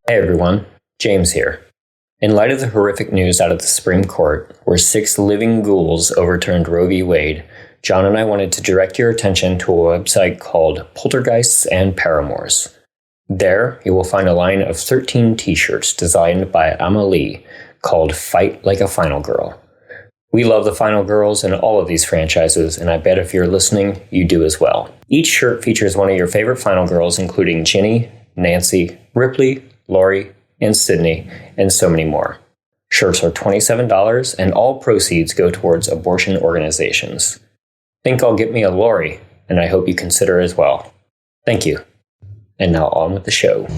Hey everyone, James here. In light of the horrific news out of the Supreme Court, where 6 living ghouls overturned Roe v. Wade, John and I wanted to direct your attention to a website called Poltergeists and Paramours. There, you will find a line of 13 t-shirts designed by Amelie called Fight Like a Final Girl. We love the Final Girls in all of these franchises, and I bet if you're listening, you do as well. Each shirt features one of your favorite Final Girls, including Ginny, Nancy, Ripley, Lori, and Sydney, and so many more. Shirts are $27, and all proceeds go towards abortion organizations. Think I'll get me a Lori, and I hope you consider as well. Thank you. And now on with the show.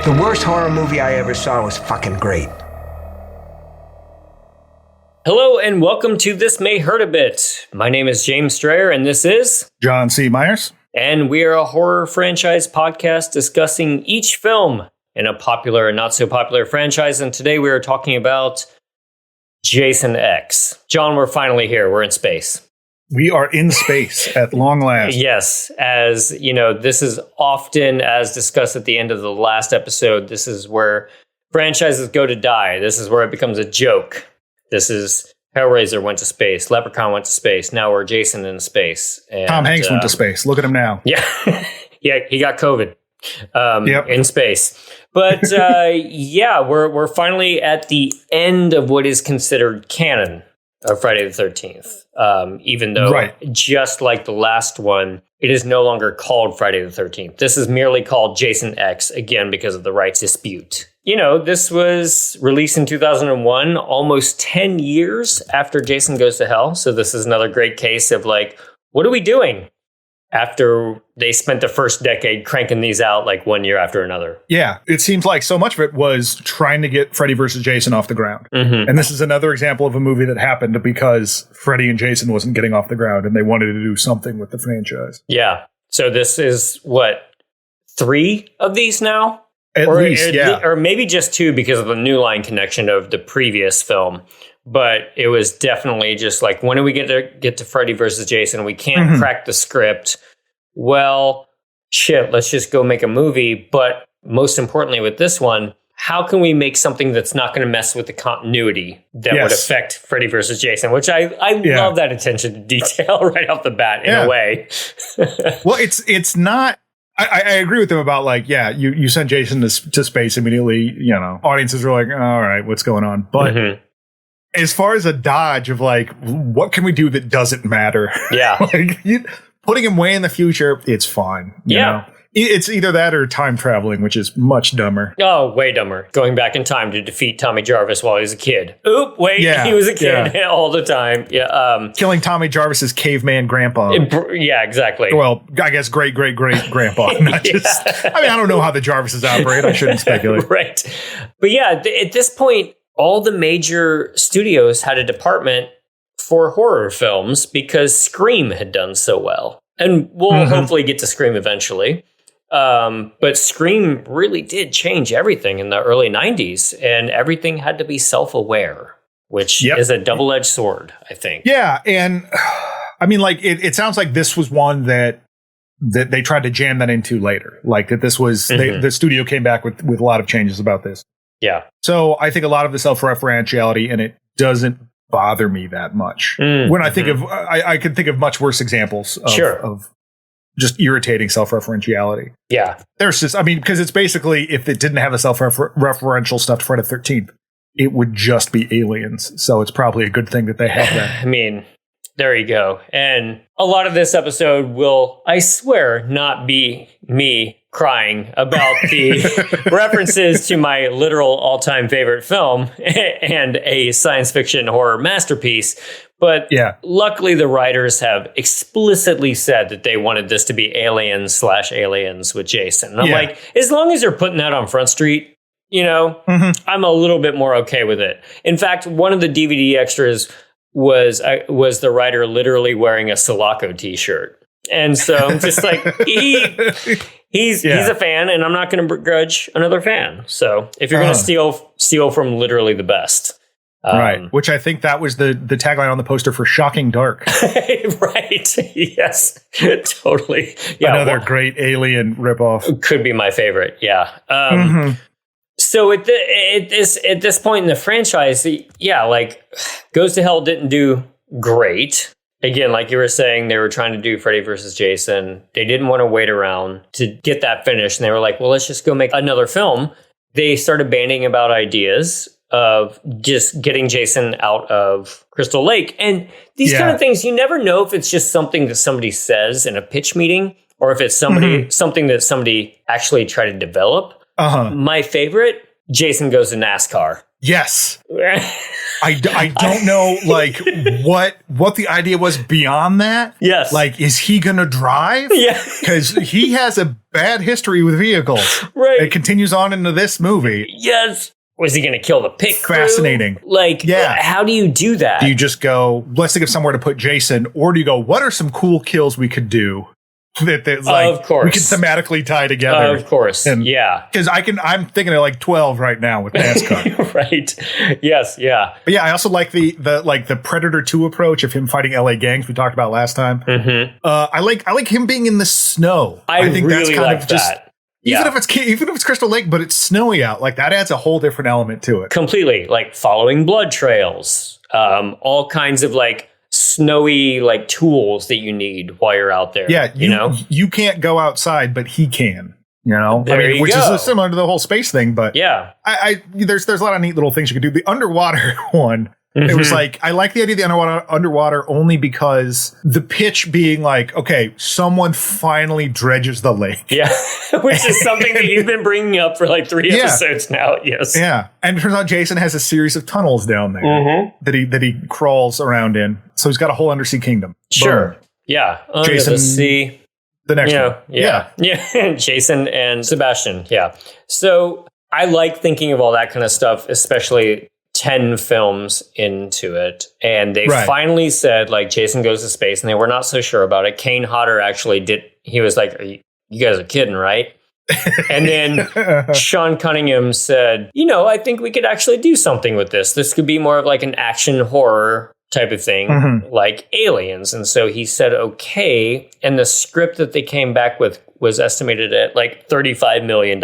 The worst horror movie I ever saw was fucking great. Hello and welcome to This May Hurt a Bit. My name is James Strayer and this is John C. Myers. And we are a horror franchise podcast discussing each film in a popular and not so popular franchise. And today we are talking about Jason X. John, we're finally here. We're in space. We are in space at long last. Yes, as you know, this is often, as discussed at the end of the last episode, this is where franchises go to die. This is where it becomes a joke. This is Hellraiser went to space, Leprechaun went to space, now we're Jason in space. And, Tom Hanks went to space. Look at him now. Yeah, yeah, he got COVID in space. But yeah, we're finally at the end of what is considered canon of Friday the 13th. Even though, just like the last one, it is no longer called Friday the 13th. This is merely called Jason X, again, because of the rights dispute. You know, this was released in 2001, almost 10 years after Jason Goes to Hell. So this is another great case of like, what are we doing? After they spent the first decade cranking these out like one year after another. Yeah, it seems like so much of it was trying to get Freddy versus Jason off the ground. Mm-hmm. And this is another example of a movie that happened because Freddy and Jason wasn't getting off the ground and they wanted to do something with the franchise. Yeah. So this is, what, 3 of these now? At least, yeah. Or maybe just 2 because of the New Line connection of the previous film. But it was definitely just like, when do we get to Freddy versus Jason? We can't crack the script. Well, shit, let's just go make a movie. But most importantly with this one, how can we make something that's not going to mess with the continuity that would affect Freddy versus Jason? Which I love that attention to detail right off the bat in a way. Well, it's not... I agree with them about like, yeah, you send Jason to space immediately, you know, audiences are like, all right, what's going on? But as far as a dodge of like, what can we do that doesn't matter? Yeah. Like, putting him way in the future, it's fine. You know? It's either that or time traveling, which is much dumber. Oh, way dumber. Going back in time to defeat Tommy Jarvis while he was a kid. Oop, wait, he was a kid all the time. Yeah. Killing Tommy Jarvis's caveman grandpa. Yeah, exactly. Well, I guess great grandpa. Not just. I mean, I don't know how the Jarvises operate. I shouldn't speculate. Right. But yeah, at this point, all the major studios had a department for horror films because Scream had done so well. And we'll hopefully get to Scream eventually. But Scream really did change everything in the early 90s, and everything had to be self-aware, which is a double-edged sword, I think. Yeah, and I mean, like, it sounds like this was one that they tried to jam that into later. Like, that this was, the studio came back with a lot of changes about this. Yeah. So I think a lot of the self-referentiality in it doesn't bother me that much. When I think of, I can think of much worse examples of just irritating self-referentiality. Yeah. There's just, I mean, because it's basically, if it didn't have the self-referential stuff to Friday the 13th, it would just be Aliens. So it's probably a good thing that they have that. I mean, there you go. And a lot of this episode will, I swear, not be me crying about the references to my literal all-time favorite film and a science fiction horror masterpiece, But Yeah. luckily, the writers have explicitly said that they wanted this to be Aliens/Aliens with Jason. And I'm like, as long as you're putting that on Front Street, I'm a little bit more okay with it. In fact, one of the DVD extras was the writer literally wearing a Sulaco t-shirt. And so I'm just like, he's a fan, and I'm not going to begrudge another fan. So if you're going to steal from literally the best. Right. Which I think that was the tagline on the poster for Shocking Dark. Right. Yes, totally. Yeah. Another great Alien ripoff. Could be my favorite. Yeah. So at this point in the franchise, like Goes to Hell didn't do great. Again, like you were saying, they were trying to do Freddy versus Jason. They didn't want to wait around to get that finished. And they were like, well, let's just go make another film. They started bandying about ideas of just getting Jason out of Crystal Lake. And these kind of things, you never know if it's just something that somebody says in a pitch meeting or if it's something that somebody actually tried to develop. My favorite, Jason Goes to NASCAR. Yes. I don't know, like, what the idea was beyond that. Yes. Like, is he going to drive? Yeah. Because he has a bad history with vehicles. Right. It continues on into this movie. Yes. Was he going to kill the pit crew? Fascinating. Like, how do you do that? Do you just go, let's think of somewhere to put Jason? Or do you go, what are some cool kills we could do? That like, of course, we can thematically tie together. Of course, because I'm thinking of like 12 right now with NASCAR. Right? Yes, yeah. But yeah, I also like the Predator 2 approach of him fighting LA gangs we talked about last time. I like him being in the snow. I think really that's kind like of just that. Even if it's Crystal Lake, but it's snowy out, like that adds a whole different element to it. Completely, like following blood trails, all kinds of like snowy like tools that you need while you're out there. Yeah, you can't go outside, but he can. Which is similar to the whole space thing. But yeah, there's a lot of neat little things you can do. The underwater one. It was like, I like the idea of the underwater only because the pitch being like, okay, someone finally dredges the lake. Yeah, which is something that you've been bringing up for like 3 episodes now. Yes. Yeah. And it turns out Jason has a series of tunnels down there that he crawls around in. So he's got a whole undersea kingdom. Sure. Boom. Yeah. Under Jason, the sea. The next one. Yeah. Jason and Sebastian. Yeah. So I like thinking of all that kind of stuff, especially 10 films into it, and they finally said like Jason Goes to Space, and they were not so sure about it. Kane Hodder actually did. He was like, you guys are kidding, right? And then Sean Cunningham said, I think we could actually do something with this. This could be more of like an action horror type of thing, like Aliens. And so he said, okay. And the script that they came back with was estimated at like $35 million,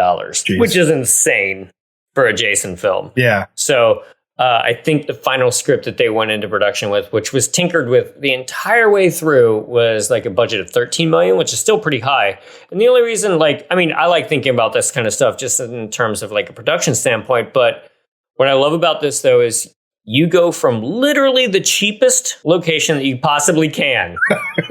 which is insane for a Jason film. Yeah. So I think the final script that they went into production with, which was tinkered with the entire way through, was like a budget of $13 million, which is still pretty high. And the only reason, I like thinking about this kind of stuff just in terms of like a production standpoint. But what I love about this, though, is you go from literally the cheapest location that you possibly can,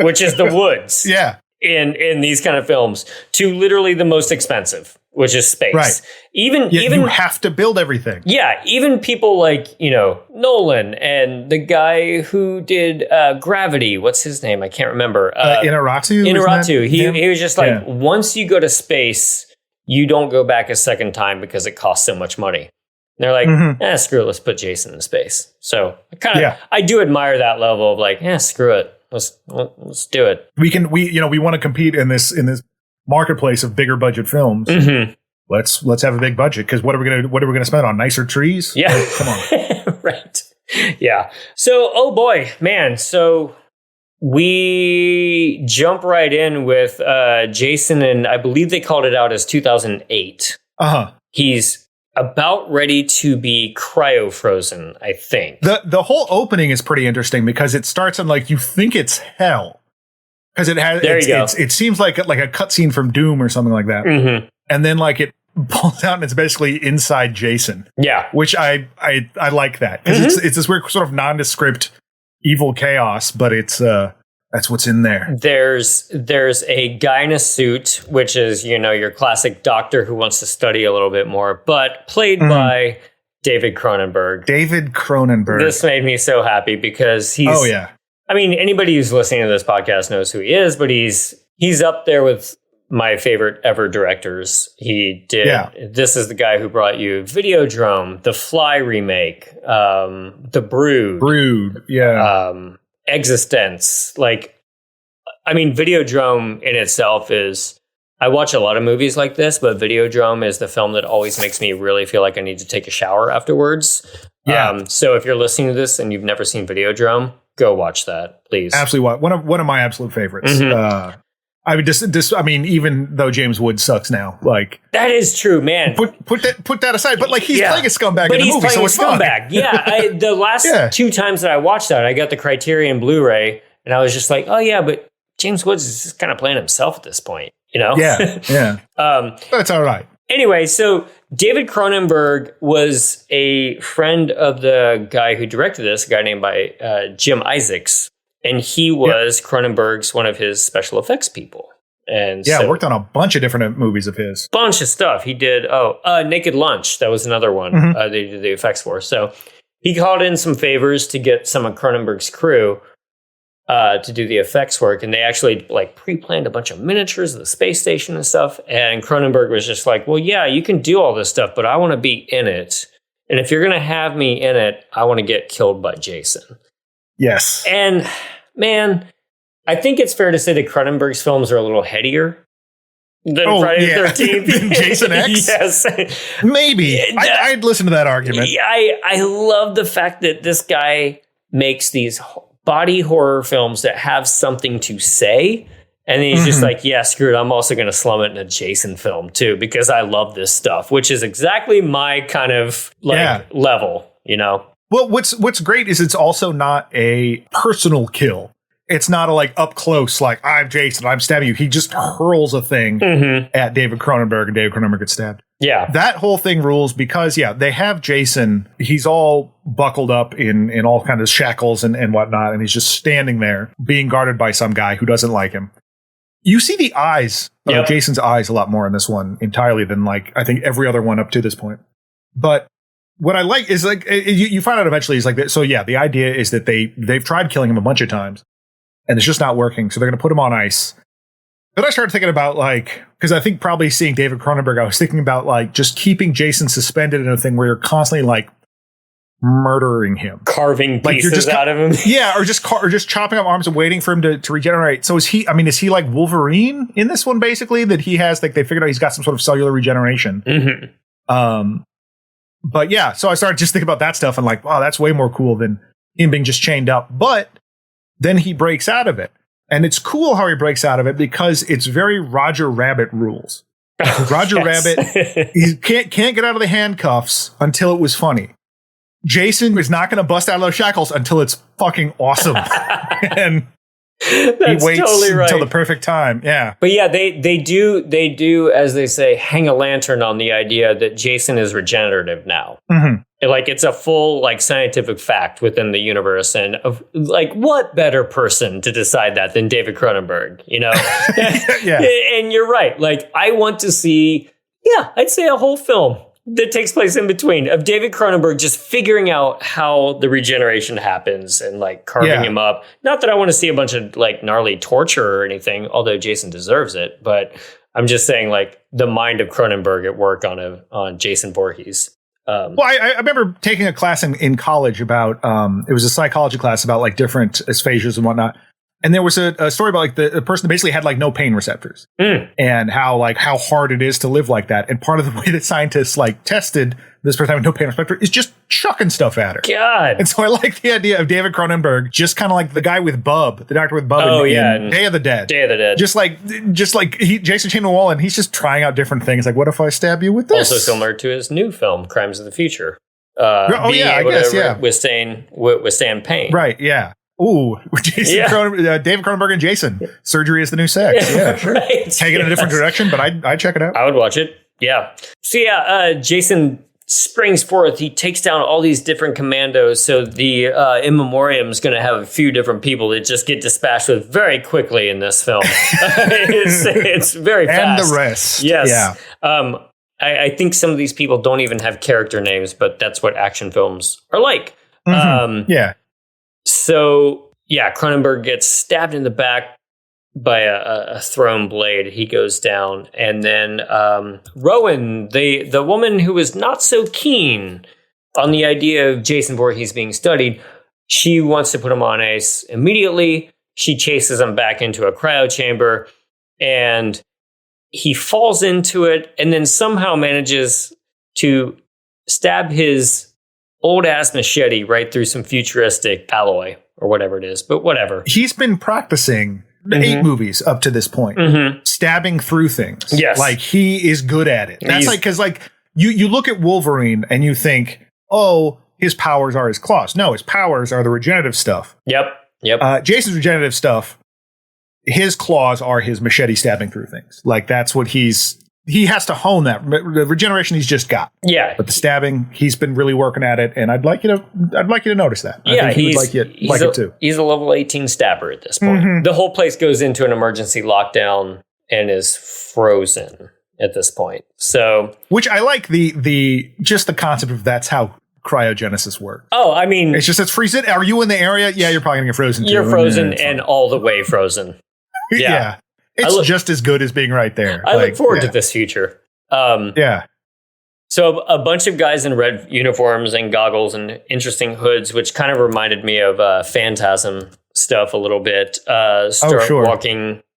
which is the woods. Yeah. In these kind of films, to literally the most expensive, which is space. Right. Even you have to build everything. Yeah. Even people like, Nolan and the guy who did Gravity. What's his name? I can't remember. Inarritu. He was just like, once you go to space, you don't go back a second time because it costs so much money. And they're like, screw it. Let's put Jason in space. So I do admire that level of like, screw it. Let's do it. We want to compete in this marketplace of bigger budget films. Let's have a big budget, because what are we gonna spend on nicer trees? Yeah, like, come on. Right. Yeah. So, oh boy, man. So we jump right in with Jason, and I believe they called it out as 2008. He's about ready to be cryo-frozen, I think. The whole opening is pretty interesting because it starts on like, you think it's hell. Because it seems like a cutscene from Doom or something like that. And then like it pulls out and it's basically inside Jason. Yeah. Which I like that. Because it's this weird sort of nondescript evil chaos, but it's that's what's in there. There's a guy in a suit, which is, your classic doctor who wants to study a little bit more, but played by David Cronenberg. David Cronenberg. This made me so happy because he's... Oh, yeah. I mean, anybody who's listening to this podcast knows who he is, but he's up there with my favorite ever directors. He did... Yeah. This is the guy who brought you Videodrome, The Fly remake, The Brood. Brood, yeah. Existence. Like, I mean, Videodrome in itself is... I watch a lot of movies like this, but Videodrome is the film that always makes me really feel like I need to take a shower afterwards. Yeah. So if you're listening to this and you've never seen Videodrome, go watch that, please. Absolutely. One of my absolute favorites. Mm-hmm. I mean, I mean, even though James Wood sucks now, like that is true, man. Put that aside. But like he's playing a scumbag in the movie, so it's scumbag. Yeah. The last 2 times that I watched that, I got the Criterion Blu-ray, and I was just like, oh yeah, but James Woods is just kind of playing himself at this point. You know? Yeah. That's all right. Anyway, so David Cronenberg was a friend of the guy who directed this, a guy named Jim Isaacs. And he was Cronenberg's one of his special effects people. And worked on a bunch of different movies of his. Bunch of stuff. He did, Naked Lunch. That was another one they did the effects for. So he called in some favors to get some of Cronenberg's crew to do the effects work, and they actually like pre-planned a bunch of miniatures of the space station and stuff. And Cronenberg was just like, well, yeah, you can do all this stuff, but I want to be in it. And if you're going to have me in it, I want to get killed by Jason. Yes. And man, I think it's fair to say that Cronenberg's films are a little headier than Friday the 13th. Than Jason X? Yes. Maybe. I'd listen to that argument. I love the fact that this guy makes these body horror films that have something to say. And then he's just like, yeah, screw it. I'm also going to slum it in a Jason film too, because I love this stuff, which is exactly my kind of level, you know? Well, what's great is it's also not a personal kill. It's not a like up close, like I'm Jason, I'm stabbing you. He just hurls a thing at David Cronenberg, and David Cronenberg gets stabbed. Yeah. That whole thing rules because, they have Jason. He's all buckled up in all kinds of shackles and whatnot, and he's just standing there being guarded by some guy who doesn't like him. You see the eyes of Jason's eyes a lot more in this one entirely than like I think every other one up to this point. But what I like is like you find out eventually he's like that. So the idea is that they've tried killing him a bunch of times and it's just not working. So they're going to put him on ice. Then I started thinking about like, because I think probably seeing David Cronenberg, I was thinking about like just keeping Jason suspended in a thing where you're constantly like murdering him, carving pieces out of him. Yeah. Or just chopping up arms and waiting for him to regenerate. So is he like Wolverine in this one, basically, that he has, like they figured out he's got some sort of cellular regeneration. But yeah, so I started just thinking about that stuff and like, wow, that's way more cool than him being just chained up. But then he breaks out of it. And it's cool how he breaks out of it because it's very Roger Rabbit rules. Roger Rabbit, he can't get out of the handcuffs until it was funny. Jason is not going to bust out of those shackles until it's fucking awesome. And he waits until the perfect time. Yeah. But yeah, they do, as they say, hang a lantern on the idea that Jason is regenerative now. Like it's a full like scientific fact within the universe, and of like what better person to decide that than David Cronenberg, you know? And you're right. Like I want to see, I'd say a whole film that takes place in between of David Cronenberg just figuring out how the regeneration happens and like carving him up. Not that I want to see a bunch of like gnarly torture or anything, although Jason deserves it, but I'm just saying like the mind of Cronenberg at work on Jason Voorhees. Well, I remember taking a class in college about, it was a psychology class about like different aphasia and whatnot. And there was a story about like the person basically had like no pain receptors and how hard it is to live like that. And part of the way that scientists like tested this person having no pain receptor is just chucking stuff at her. God. And so I like the idea of David Cronenberg, just kind of like the guy with Bub, the doctor with Bub in Day of the Dead. Day of the Dead. Just like Jason chained to the wall, and he's just trying out different things. Like, what if I stab you with this? Also similar to his new film, Crimes of the Future. Withstand pain. Right, yeah. Ooh, David Cronenberg and Jason. Surgery is the new sex. Yeah, sure. Right, taking a different direction, but I'd check it out. I would watch it. Yeah. So Jason springs forth. He takes down all these different commandos. So the in memoriam is going to have a few different people that just get dispatched with very quickly in this film. It's very fast. And the rest. Yes. Yeah. I think some of these people don't even have character names, but that's what action films are like. Yeah. So, yeah, Cronenberg gets stabbed in the back by a thrown blade. He goes down. And then Rowan, the woman who was not so keen on the idea of Jason Voorhees being studied, she wants to put him on ice immediately. She chases him back into a cryo chamber, and he falls into it and then somehow manages to stab his old ass machete right through some futuristic alloy or whatever it is, but whatever. He's been practicing 8 movies up to this point, stabbing through things. Yes. Like, he is good at it. That's like, because like you look at Wolverine and you think, oh, his powers are his claws. No, his powers are the regenerative stuff. Yep. Jason's regenerative stuff, his claws are his machete stabbing through things. Like, that's what he has to hone that. The regeneration he's just got. Yeah. But the stabbing, he's been really working at it, and I'd like you to notice that. Yeah, I think he would like it too. He's a level 18 stabber at this point. The whole place goes into an emergency lockdown and is frozen at this point. So, which I like the just the concept of that's how cryogenesis works. Oh, I mean, it's freezing. Are you in the area? Yeah, you're probably gonna get frozen too. You're frozen and all the way frozen. Yeah. It's just as good as being right there. I look forward to this future. Yeah. So a bunch of guys in red uniforms and goggles and interesting hoods, which kind of reminded me of Phantasm stuff a little bit, start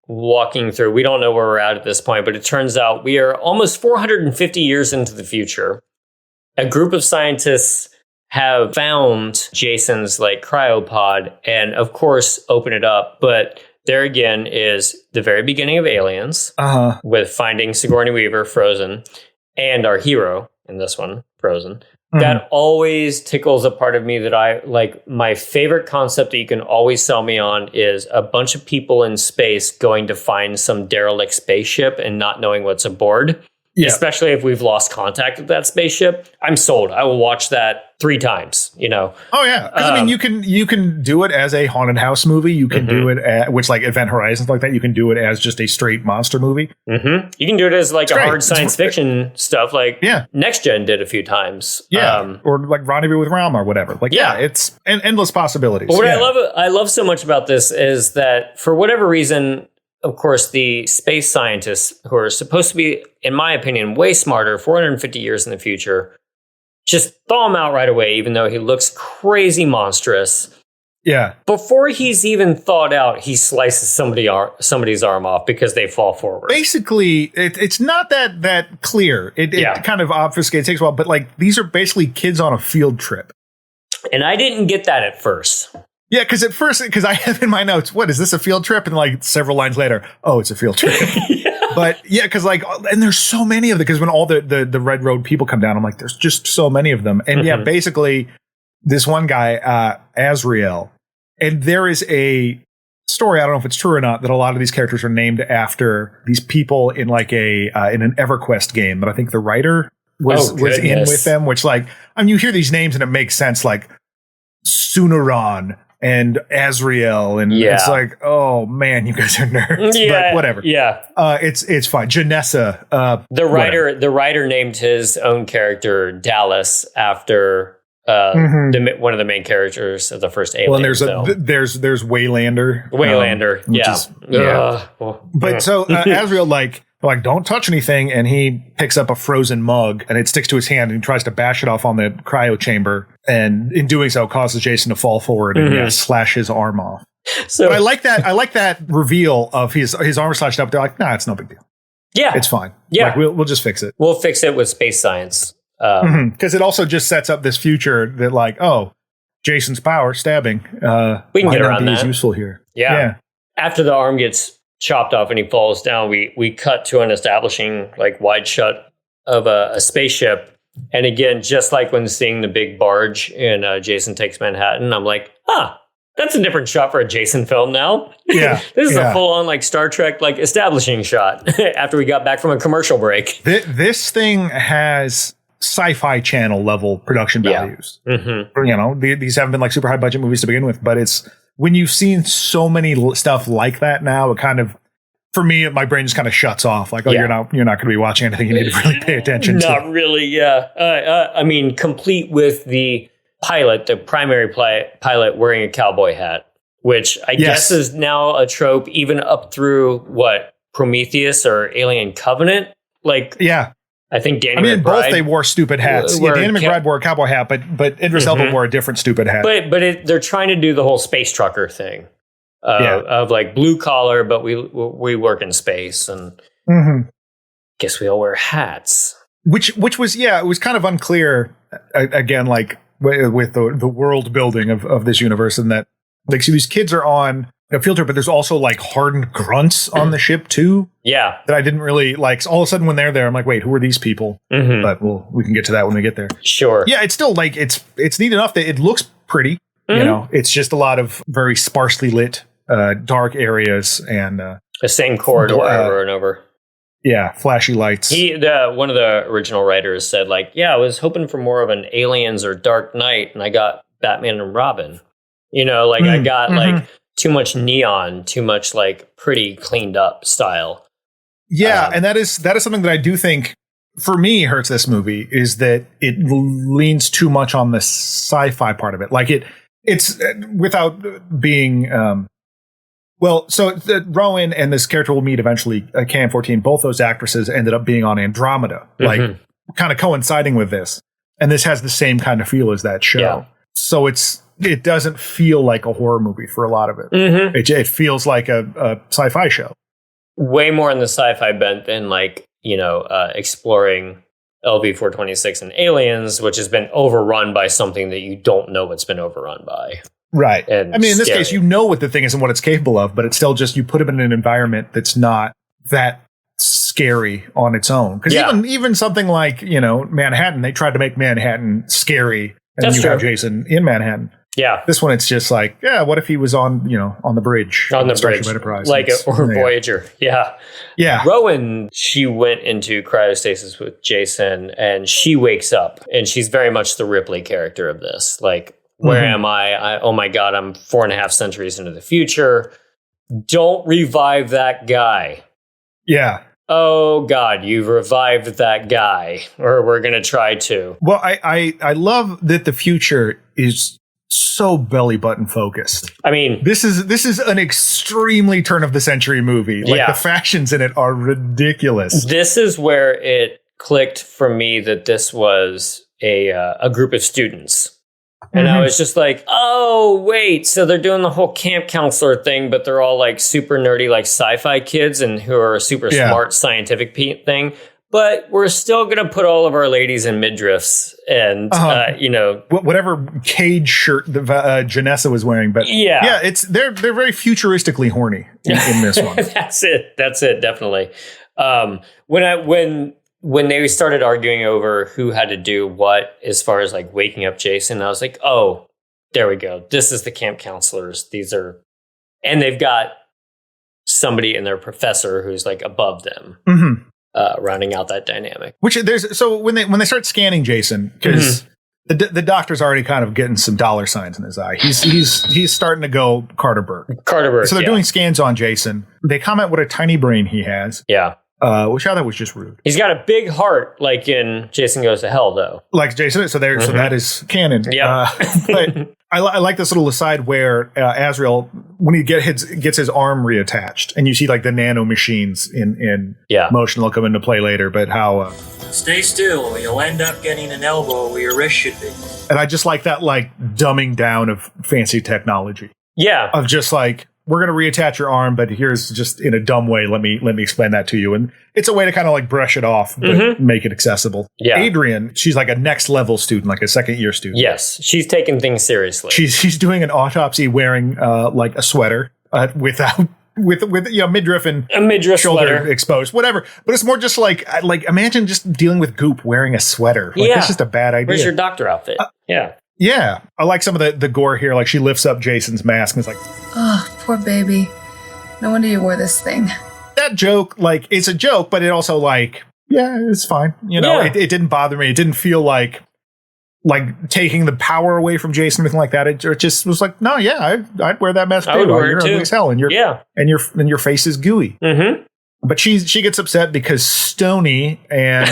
walking through. We don't know where we're at this point, but it turns out we are almost 450 years into the future. A group of scientists have found Jason's like cryopod and of course open it up, but there again is the very beginning of Aliens with finding Sigourney Weaver frozen and our hero in this one frozen. That always tickles a part of me that I like. My favorite concept that you can always sell me on is a bunch of people in space going to find some derelict spaceship and not knowing what's aboard. Yeah. Especially if we've lost contact with that spaceship. I'm sold. I will watch that 3 times, you know. Oh yeah. Because I mean you can do it as a haunted house movie. You can do it which like Event Horizons like that. You can do it as just a straight monster movie. You can do it as like hard science fiction stuff like Next Gen did a few times. Yeah. Or like Rendezvous with Rama or whatever. Like it's endless possibilities. But what I love so much about this is that for whatever reason, of course, the space scientists who are supposed to be, in my opinion, way smarter, 450 years in the future, just thaw him out right away, even though he looks crazy monstrous. Yeah. Before he's even thawed out, he slices somebody's arm off because they fall forward. Basically, it's not that clear. It kind of obfuscates, it takes a while, but like these are basically kids on a field trip. And I didn't get that at first. Yeah, because I have in my notes, what, is this a field trip? And like several lines later, oh, it's a field trip. But yeah, because like, and there's so many of them, because when all the Red Road people come down, I'm like, there's just so many of them. And yeah, basically this one guy, Azrael, and there is a story, I don't know if it's true or not, that a lot of these characters are named after these people in like in an EverQuest game, but I think the writer was in with them, which like, I mean, you hear these names and it makes sense, like Sunaran and Azrael, and it's like, oh man, you guys are nerds. But whatever. Yeah, it's fine. Janessa, the writer named his own character Dallas after one of the main characters of the first Alien. Well, and there's Waylander. But so Azrael like don't touch anything, and he picks up a frozen mug and it sticks to his hand and he tries to bash it off on the cryo chamber, and in doing so causes Jason to fall forward and slash his arm off. So but I like that reveal of his arm slashed up. They're like, nah, it's no big deal. Yeah, it's fine. Yeah, like, we'll just fix it. We'll fix it with space science. Because it also just sets up this future that like, oh, Jason's power stabbing. We can get around that. Is useful here. Yeah. After the arm gets chopped off and he falls down, we cut to an establishing like wide shot of a spaceship, and again, just like when seeing the big barge in Jason Takes Manhattan, I'm like, that's a different shot for a Jason film now. Yeah. This is a full-on like Star Trek like establishing shot after we got back from a commercial break. This thing has Sci-Fi Channel level production values. You know, these haven't been like super high budget movies to begin with, but it's when you've seen so many stuff like that now, it kind of for me, my brain just kind of shuts off. Like, oh, Yeah. you're not going to be watching anything you need to really pay attention to. Not really, yeah. I mean, complete with the pilot, the primary pilot wearing a cowboy hat, which I guess is now a trope even up through, Prometheus or Alien Covenant? Like, Yeah. I think Danny McBride. Both they wore stupid hats. Yeah, Danny McBride wore a cowboy hat, but Idris Elba wore a different stupid hat. But they're trying to do the whole space trucker thing of like blue collar, but we work in space, and guess we all wear hats. Which was it was kind of unclear again, like with the world building of this universe, and that like so these kids are on a field trip, but there's also like hardened grunts on the ship too. Yeah, that I didn't really like. So all of a sudden, when they're there, I'm like, wait, who are these people? But we can get to that when we get there. Sure. Yeah, it's still like it's neat enough that it looks pretty. You know, it's just a lot of very sparsely lit, dark areas and the same corridor over and over. Yeah, flashy lights. One of the original writers said, like, yeah, I was hoping for more of an Aliens or Dark Knight, and I got Batman and Robin. You know, like I got like too much neon, too much like pretty cleaned up style. Yeah, and that is something that I do think for me hurts this movie is that it leans too much on the sci-fi part of it. Like it's without being so Rowan and this character will meet eventually, KM14. Both those actresses ended up being on Andromeda, like kind of coinciding with this. And this has the same kind of feel as that show. Yeah. So it doesn't feel like a horror movie for a lot of it. It feels like a sci-fi show. Way more in the sci-fi bent than like, exploring LV-426 and Aliens, which has been overrun by something that you don't know what's been overrun by. Right. And I mean, in this case, you know what the thing is and what it's capable of, but it's still just you put it in an environment that's not that scary on its own. Because even something like, Manhattan, they tried to make Manhattan scary. And that's true. Have Jason in Manhattan. Yeah. This one, it's just like, what if he was on the bridge? On the bridge. Enterprise. Or Voyager. Yeah. Yeah. Rowan, she went into cryostasis with Jason, and she wakes up, and she's very much the Ripley character of this. Like, where am I? Oh my God, I'm 4.5 centuries into the future. Don't revive that guy. Yeah. Oh God, you've revived that guy, or we're going to try to. Well, I love that the future is so belly button focused. I mean, this is an extremely turn of the century movie. Like the fashions in it are ridiculous. This is where it clicked for me that this was a group of students. And I was just like, oh, wait, so they're doing the whole camp counselor thing, but they're all like super nerdy, like sci-fi kids and who are super smart scientific thing. But we're still going to put all of our ladies in midriffs and, whatever cage shirt that Janessa was wearing. But they're very futuristically horny in this one. That's it, definitely. When they started arguing over who had to do what as far as like waking up Jason, I was like, oh, there we go. This is the camp counselors. And they've got somebody in their professor who's like above them, rounding out that dynamic. So when they start scanning Jason, because the doctor's already kind of getting some dollar signs in his eye. He's starting to go Carterberg. So they're doing scans on Jason. They comment what a tiny brain he has. Yeah. Which I thought was just rude. He's got a big heart, like in Jason Goes to Hell, though. Like Jason, so that is canon. Yeah, but I like this little aside where Azrael, when he gets his arm reattached, and you see like the nano machines in motion, will come into play later. But how stay still, or you'll end up getting an elbow where your wrist should be. And I just like that like dumbing down of fancy technology. Yeah, of just like, we're going to reattach your arm, but here's just in a dumb way. Let me explain that to you. And it's a way to kind of like brush it off, but make it accessible. Yeah. Adrian, she's like a next level student, like a second year student. Yes. She's taking things seriously. She's doing an autopsy wearing like a sweater with midriff and a midriff shoulder sweater exposed, whatever. But it's more just like imagine just dealing with goop wearing a sweater. Like, that's just a bad idea. Where's your doctor outfit? Yeah, I like some of the gore here. Like she lifts up Jason's mask and it's like, oh, poor baby. No wonder you wore this thing. That joke, like, it's a joke, but it also like, it's fine. It didn't bother me. It didn't feel like like taking the power away from Jason or anything like that. It just was like, no, yeah, I'd wear that mask. I would wear it You're too. ugly as hell, and your face is gooey. Mm-hmm. But she gets upset because Stoney and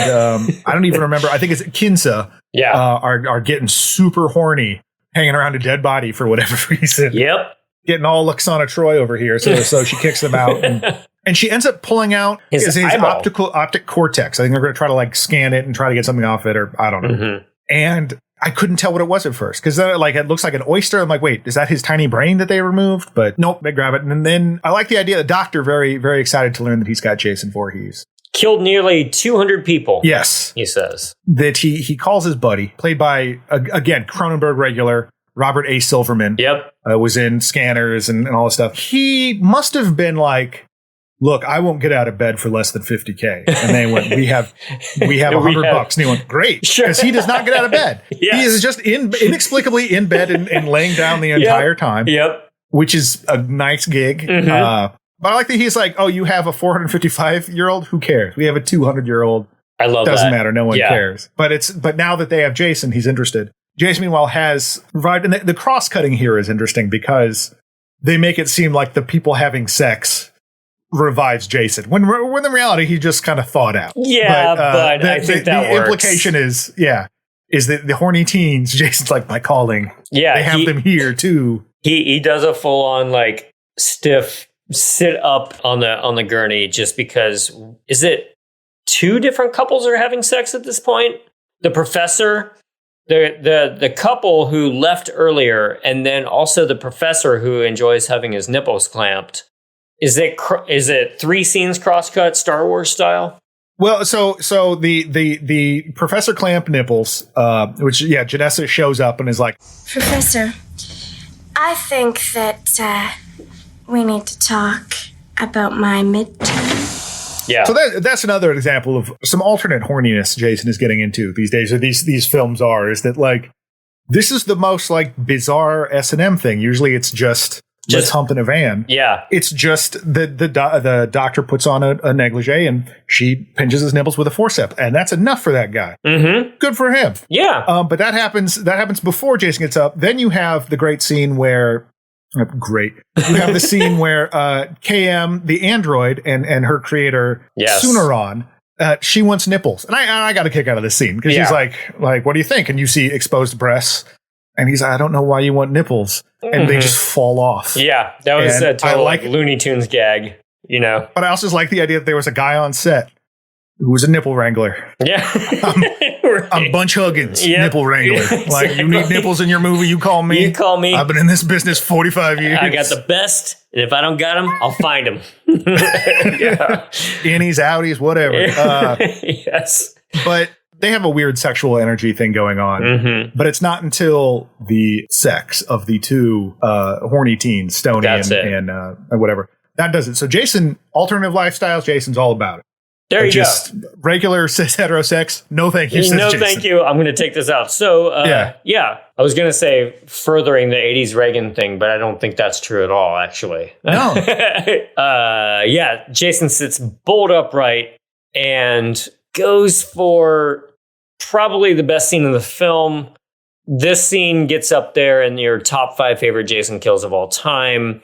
I don't even remember. I think it's Kinsa. Yeah. Are getting super horny, hanging around a dead body for whatever reason. Yep. Getting all Luxana Troy over here. So she kicks them out. And she ends up pulling out his optic cortex. I think they're going to try to like scan it and try to get something off it, or I don't know. Mm-hmm. And I couldn't tell what it was at first because then it looks like an oyster. I'm like, wait, is that his tiny brain that they removed? But nope, they grab it. And then I like the idea. The doctor very, very excited to learn that he's got Jason Voorhees. Killed nearly 200 people. Yes. He says. That he calls his buddy, played by, again, Cronenberg regular, Robert A. Silverman. Yep. Was in Scanners and all this stuff. He must have been like, look, I won't get out of bed for less than $50K. And they went, we have $100. And he went, great. Sure. Because he does not get out of bed. Yes. He is just inexplicably in bed and laying down the entire time. Yep. Which is a nice gig. Mm-hmm. But I like that he's like, oh, you have a 455-year-old? Who cares? We have a 200-year-old. I love that. Doesn't matter. No one cares. But now that they have Jason, he's interested. Jason, meanwhile, has revived. And the cross-cutting here is interesting because they make it seem like the people having sex revives Jason. When in reality, he just kind of thawed out. Yeah, but I think that the works. implication is that the horny teens, Jason's like, my calling. Yeah. They have them here, too. He does a full-on, like, stiff sit up on the gurney just because, is it 2 different couples are having sex at this point? The professor, the couple who left earlier, and then also the professor who enjoys having his nipples clamped. Is it 3 scenes cross-cut Star Wars style? Well, so the Professor Clamp nipples, which Janessa shows up and is like, Professor, I think that we need to talk about my midterm. Yeah. So that's another example of some alternate horniness Jason is getting into these days, or these films are, is that like this is the most like bizarre S&M thing. Usually it's just let's hump in a van. Yeah. It's just the doctor puts on a negligee and she pinches his nipples with a forceps, and that's enough for that guy. Mm-hmm. Good for him. Yeah. But that happens before Jason gets up. Then you have the great scene where you have the scene where KM, the android, and her creator, Sunaron, she wants nipples. And I got a kick out of this scene because she's like, what do you think? And you see exposed breasts. And he's like, I don't know why you want nipples. And they just fall off. Yeah, that was and a total Looney Tunes gag, you know. But I also just like the idea that there was a guy on set who was a nipple wrangler. Yeah. I'm Bunch Huggins, Yep. nipple wrangler. Exactly. Like, you need nipples in your movie, you call me. You call me. I've been in this business 45 years. I got the best, and if I don't got them, I'll find them. Yeah. Innies, outies, whatever. Yes. But they have a weird sexual energy thing going on. Mm-hmm. But it's not until the sex of the 2 horny teens, Stoney and whatever, that does it. So Jason, alternative lifestyles, Jason's all about it. There you just go. Regular cis heterosex, no thank you, No Jason. thank you. I'm going to take this out. So, yeah. I was going to say furthering the 80s Reagan thing, but I don't think that's true at all, actually. No. Jason sits bolt upright and goes for probably the best scene in the film. This scene gets up there in your top 5 favorite Jason kills of all time.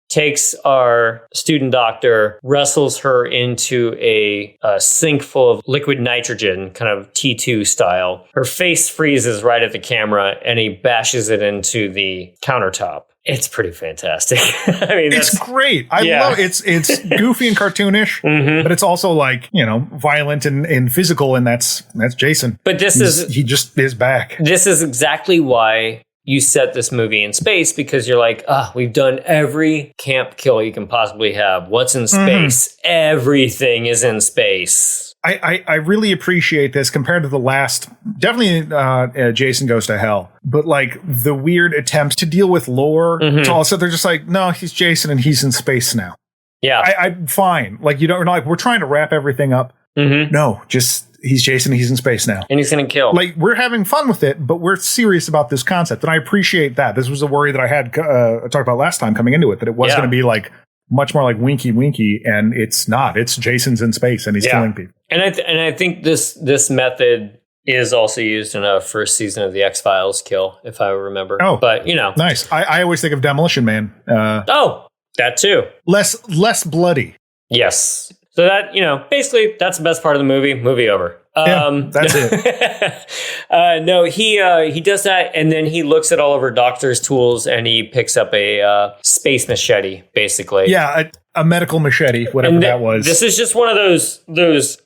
Takes our student doctor, wrestles her into a sink full of liquid nitrogen, kind of T2 style. Her face freezes right at the camera, and he bashes it into the countertop. It's pretty fantastic. I mean, it's great. I love it. It's goofy and cartoonish, but it's also like, violent and physical, and that's Jason. But he just is back. This is exactly why you set this movie in space, because you're like, we've done every camp kill you can possibly have. What's in space? Everything is in space. I really appreciate this compared to the last, definitely Jason Goes to Hell, but like the weird attempts to deal with lore. To also, they're just like, no, he's Jason and he's in space now. Yeah. I'm fine. Like, we're trying to wrap everything up. No, just he's Jason, he's in space now. And he's going to kill. Like, we're having fun with it, but we're serious about this concept. And I appreciate that. This was a worry that I had talked about last time coming into it, that it was going to be like much more like winky, and it's not. It's Jason's in space and he's killing people. And I think this method is also used in a first season of the X-Files kill, if I remember. Oh, but you know, nice. I always think of Demolition Man. That too. Less bloody. Yes. So that, you know, basically that's the best part of the movie. Movie over. That's it. No, he does that, and then he looks at all of her doctor's tools, and he picks up a space machete, basically. Yeah, a medical machete, whatever that was. This is just one of those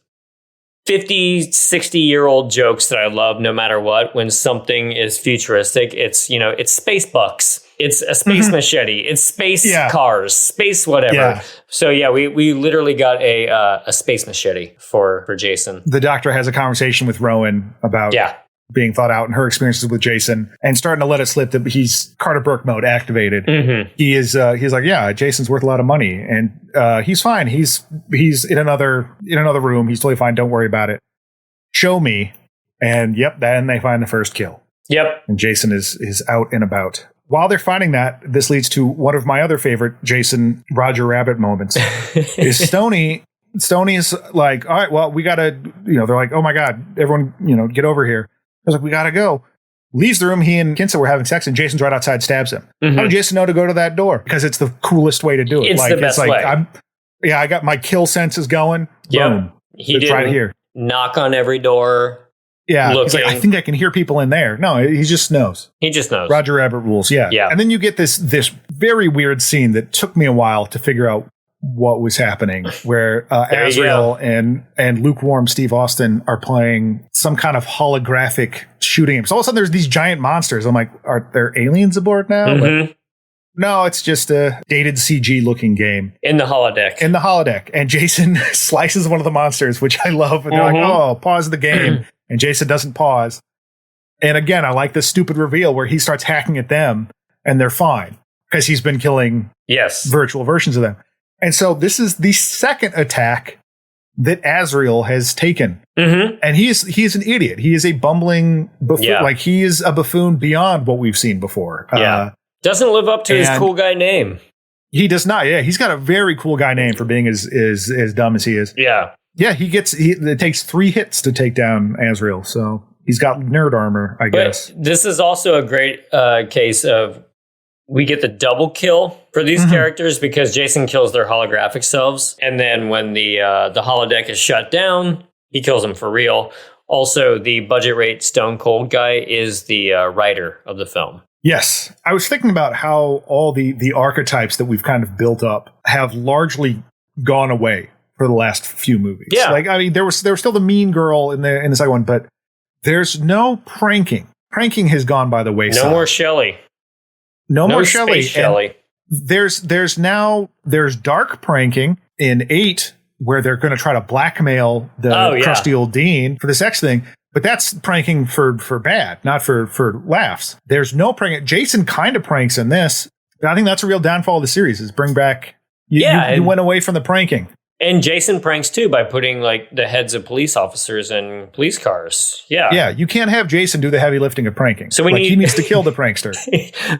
50, 60-year-old jokes that I love no matter what. When something is futuristic, it's, you know, it's space bucks. It's a space machete. It's space cars, space whatever. Yeah. So yeah, we literally got a space machete for Jason. The doctor has a conversation with Rowan about being thought out and her experiences with Jason, and starting to let it slip that he's Carter Burke mode activated. Mm-hmm. He's like, yeah, Jason's worth a lot of money, and he's fine. He's in another room. He's totally fine. Don't worry about it. Show me. And then they find the first kill. Yep. And Jason is out and about. While they're finding that, this leads to one of my other favorite Jason Roger Rabbit moments. Is Stoney's like, all right, well, we gotta, you know, they're like, oh my God, everyone, you know, get over here. I was like, we gotta go. Leaves the room. He and Kinsa were having sex, and Jason's right outside, stabs him. Mm-hmm. How did Jason know to go to that door? Because it's the coolest way to do it. It's the best way. I got my kill senses going. Yep. Boom. He did right here. Knock on every door. Yeah, he's like, I think I can hear people in there. No, he just knows. He just knows. Roger Rabbit rules. Yeah. And then you get this very weird scene that took me a while to figure out what was happening, where Azrael and lukewarm Steve Austin are playing some kind of holographic shooting game. So all of a sudden there's these giant monsters. I'm like, are there aliens aboard now? Mm-hmm. Like, no, it's just a dated CG looking game. In the holodeck. And Jason slices one of the monsters, which I love. And they're like, oh, pause the game. And Jason doesn't pause. And again, I like this stupid reveal where he starts hacking at them and they're fine because he's been killing virtual versions of them. And so this is the second attack that Azrael has taken. Mm-hmm. And he's an idiot. He is a bumbling buffoon. Yeah. Like, he is a buffoon beyond what we've seen before. Yeah. Doesn't live up to his cool guy name. He does not. Yeah. He's got a very cool guy name for being as dumb as he is. Yeah. Yeah, it takes 3 hits to take down Azrael, so he's got nerd armor, I guess. This is also a great case of we get the double kill for these characters because Jason kills their holographic selves, and then when the holodeck is shut down, he kills them for real. Also, the budget rate Stone Cold guy is the writer of the film. Yes, I was thinking about how all the archetypes that we've kind of built up have largely gone away for the last few movies. Yeah. Like, I mean, there was still the mean girl in the second one, but there's no pranking. Pranking has gone by the wayside. No more Shelley. No more Shelley. Shelley. There's dark pranking in 8 where they're going to try to blackmail the crusty old dean for the sex thing. But that's pranking for bad, not for laughs. There's no pranking. Jason kind of pranks in this. I think that's a real downfall of the series is bring back. You went away from the pranking. And Jason pranks too by putting like the heads of police officers in police cars. Yeah. Yeah. You can't have Jason do the heavy lifting of pranking. So he needs to kill the prankster.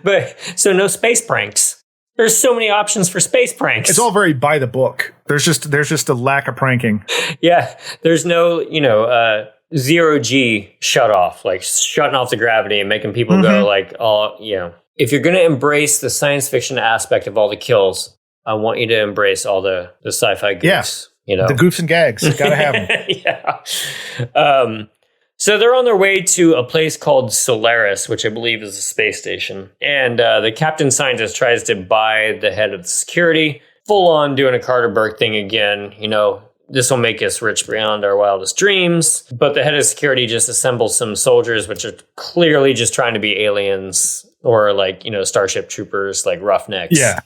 But so no space pranks. There's so many options for space pranks. It's all very by the book. There's just a lack of pranking. Yeah. There's no, zero G shut off, like shutting off the gravity and making people go like, if you're going to embrace the science fiction aspect of all the kills, I want you to embrace all the sci-fi goofs. Yeah, the goofs and gags. Gotta have them. Yeah. So they're on their way to a place called Solaris, which I believe is a space station. And the captain scientist tries to buy the head of the security, full on doing a Carter Burke thing again. This will make us rich beyond our wildest dreams. But the head of security just assembles some soldiers, which are clearly just trying to be aliens or Starship Troopers, like roughnecks. Yeah.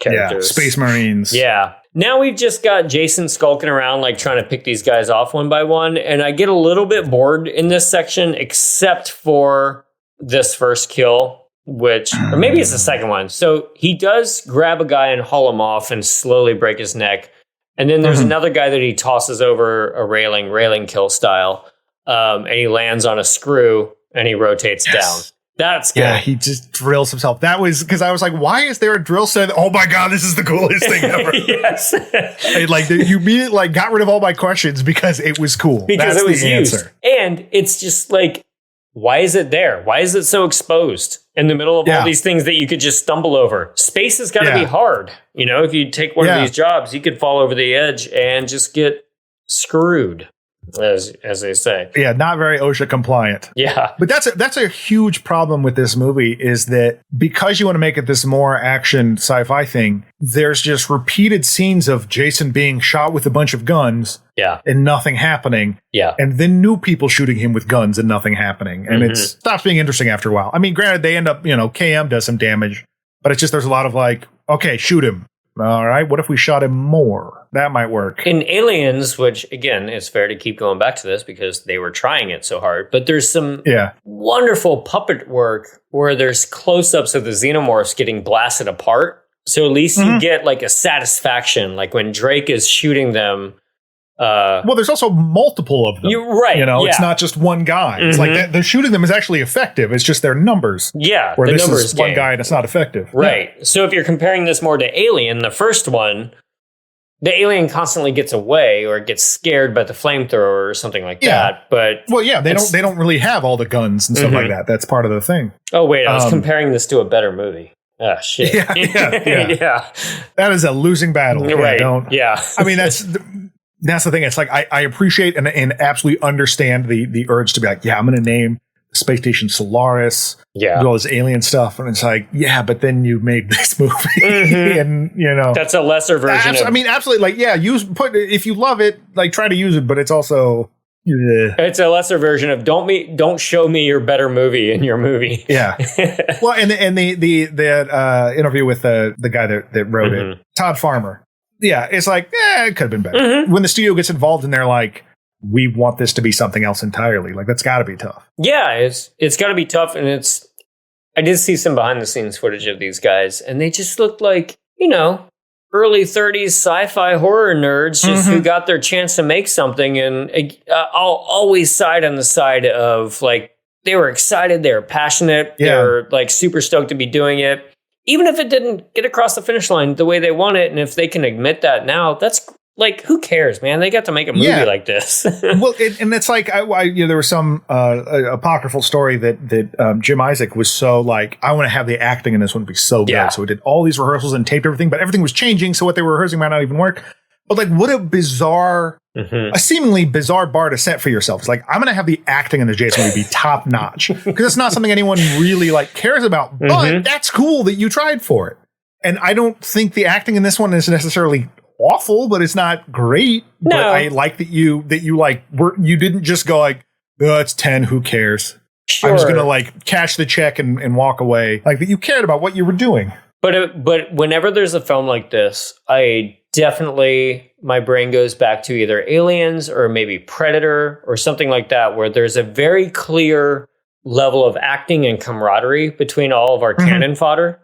Characters. Yeah, Space Marines. Yeah. Now we've just got Jason skulking around, like trying to pick these guys off one by one. And I get a little bit bored in this section, except for this first kill, or maybe it's the second one. So he does grab a guy and haul him off and slowly break his neck. And then there's another guy that he tosses over a railing kill style. And he lands on a screw and he rotates down. That's good. Yeah, he just drills himself. That was because I was like, why is there a drill set? Oh my God, this is the coolest thing ever. Yes. And like you immediately like got rid of all my questions because it was cool. Because That's it was the used. answer. And it's just like, why is it there? Why is it so exposed in the middle of all these things that you could just stumble over? Space has got to be hard. You know, if you take one of these jobs, you could fall over the edge and just get screwed, as they say. Yeah, not very OSHA compliant. Yeah. But that's a huge problem with this movie is that because you want to make it this more action sci-fi thing, there's just repeated scenes of Jason being shot with a bunch of guns and nothing happening. Yeah. And then new people shooting him with guns and nothing happening. And it stops being interesting after a while. I mean, granted, they end up, KM does some damage, but it's just there's a lot of like, okay, shoot him. All right, what if we shot him more? That might work. In Aliens, which, again, it's fair to keep going back to this because they were trying it so hard, but there's some wonderful puppet work where there's close-ups of the xenomorphs getting blasted apart. So at least you get like a satisfaction, like when Drake is shooting them. Well, there's also multiple of them. You're right. It's not just one guy. It's like the shooting them is actually effective. It's just their numbers. Yeah. Where the this numbers is one guy and it's not effective. Right. Yeah. So if you're comparing this more to Alien, the first one, the alien constantly gets away or gets scared by the flamethrower or something like that. But they don't really have all the guns and stuff like that. That's part of the thing. Oh wait, I was comparing this to a better movie. Ah, shit. Yeah. That is a losing battle. Right. I mean, that's the thing. It's like I appreciate and absolutely understand the urge to be like, I'm going to name the space station Solaris. Yeah, do all this alien stuff, and it's like, but then you made this movie, and that's a lesser version. I mean, absolutely. Like, if you love it, like try to use it, but it's also. It's a lesser version of don't show me your better movie in your movie. Yeah. Well, and the interview with the guy that wrote it, Todd Farmer. Yeah, it's like, it could have been better. When the studio gets involved and they're like, we want this to be something else entirely. Like, that's got to be tough. Yeah, it's got to be tough. And I did see some behind the scenes footage of these guys, and they just looked like, early 30s sci-fi horror nerds just who got their chance to make something. And I'll always side on the side of, like, they were excited, they were passionate, they were, like, super stoked to be doing it. Even if it didn't get across the finish line the way they want it, and if they can admit that now, that's like, who cares, man? They got to make a movie like this. Well, and it's like, there was some apocryphal story that Jim Isaac was so like, I want to have the acting in this one be so good. So we did all these rehearsals and taped everything, but everything was changing, so what they were rehearsing might not even work. But like, what a bizarre, a seemingly bizarre bar to set for yourself. It's like, I'm going to have the acting in the Jason movie be top notch because it's not something anyone really like cares about. But that's cool that you tried for it. And I don't think the acting in this one is necessarily awful, but it's not great. No. But I like that you you didn't just go like, oh, it's 10, who cares? Sure. I'm just going to like cash the check and walk away. Like that you cared about what you were doing. But whenever there's a film like this, my brain goes back to either Aliens or maybe Predator or something like that, where there's a very clear level of acting and camaraderie between all of our cannon fodder.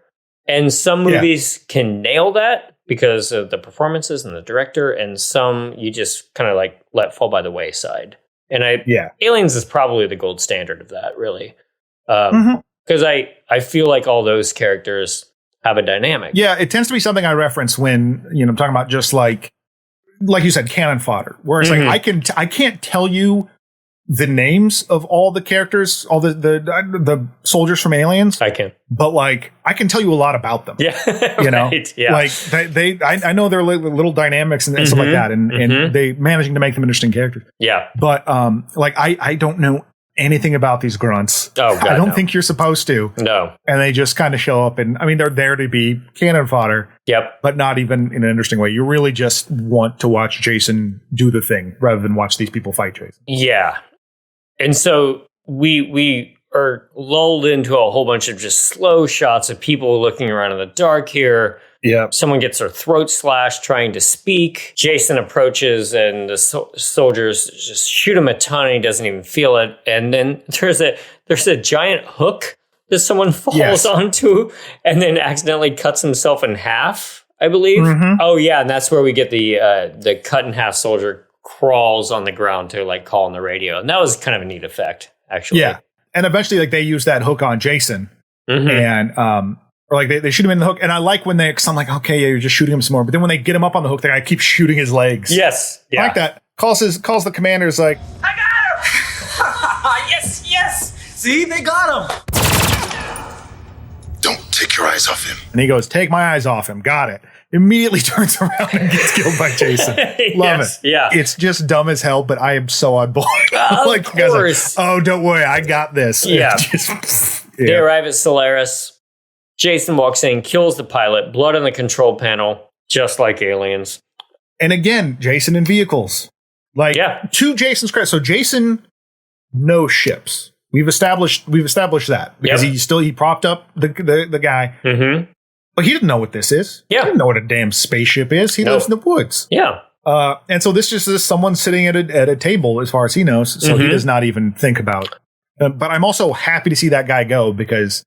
And some movies can nail that because of the performances and the director, and some you just kind of like let fall by the wayside. And Aliens is probably the gold standard of that, really. Because I feel like all those characters have a dynamic. Yeah, it tends to be something I reference when, I'm talking about just like you said, cannon fodder, where it's like, I can't tell you the names of all the characters, all the soldiers from Aliens. I can. But like, I can tell you a lot about them. Yeah. Right, yeah. Like I know their little dynamics and stuff like that. And they managing to make them interesting characters. Yeah. But like, I don't know anything about these grunts. Oh, God, I don't think you're supposed to. No. And they just kind of show up, and I mean, they're there to be cannon fodder. Yep. But not even in an interesting way. You really just want to watch Jason do the thing rather than watch these people fight Jason. Yeah. And so we are lulled into a whole bunch of just slow shots of people looking around in the dark here. Yeah. Someone gets their throat slashed trying to speak. Jason approaches and the soldiers just shoot him a ton and he doesn't even feel it. And then there's a giant hook that someone falls onto and then accidentally cuts himself in half, I believe. Oh yeah, and that's where we get the cut in half soldier crawls on the ground to like call on the radio. And that was kind of a neat effect, actually. Yeah. And eventually, like, they use that hook on Jason. Mm-hmm. And, or like they shoot him in the hook. And I like when cause I'm like, okay, yeah, you're just shooting him some more. But then when they get him up on the hook, the guy keeps shooting his legs. Yes. I like that. Calls the commanders like, I got him! yes! See, they got him! Don't take your eyes off him. and he goes, take my eyes off him. Got it. Immediately turns around and gets killed by Jason. Love it. Yeah. It's just dumb as hell, but I am so on board. Of course. Like, oh, don't worry. I got this. Yeah. They Yeah. arrive at Solaris. Jason walks in, kills the pilot, blood on the control panel, just like Aliens. And again, Jason in vehicles. Like, to Jason's credit. So Jason knows ships. We've established that because he propped up the guy. Mm-hmm. But he didn't know what this is. Yeah. He didn't know what a damn spaceship is. He lives in the woods. Yeah. And so this just is someone sitting at a table, as far as he knows. So he does not even think about. But I'm also happy to see that guy go because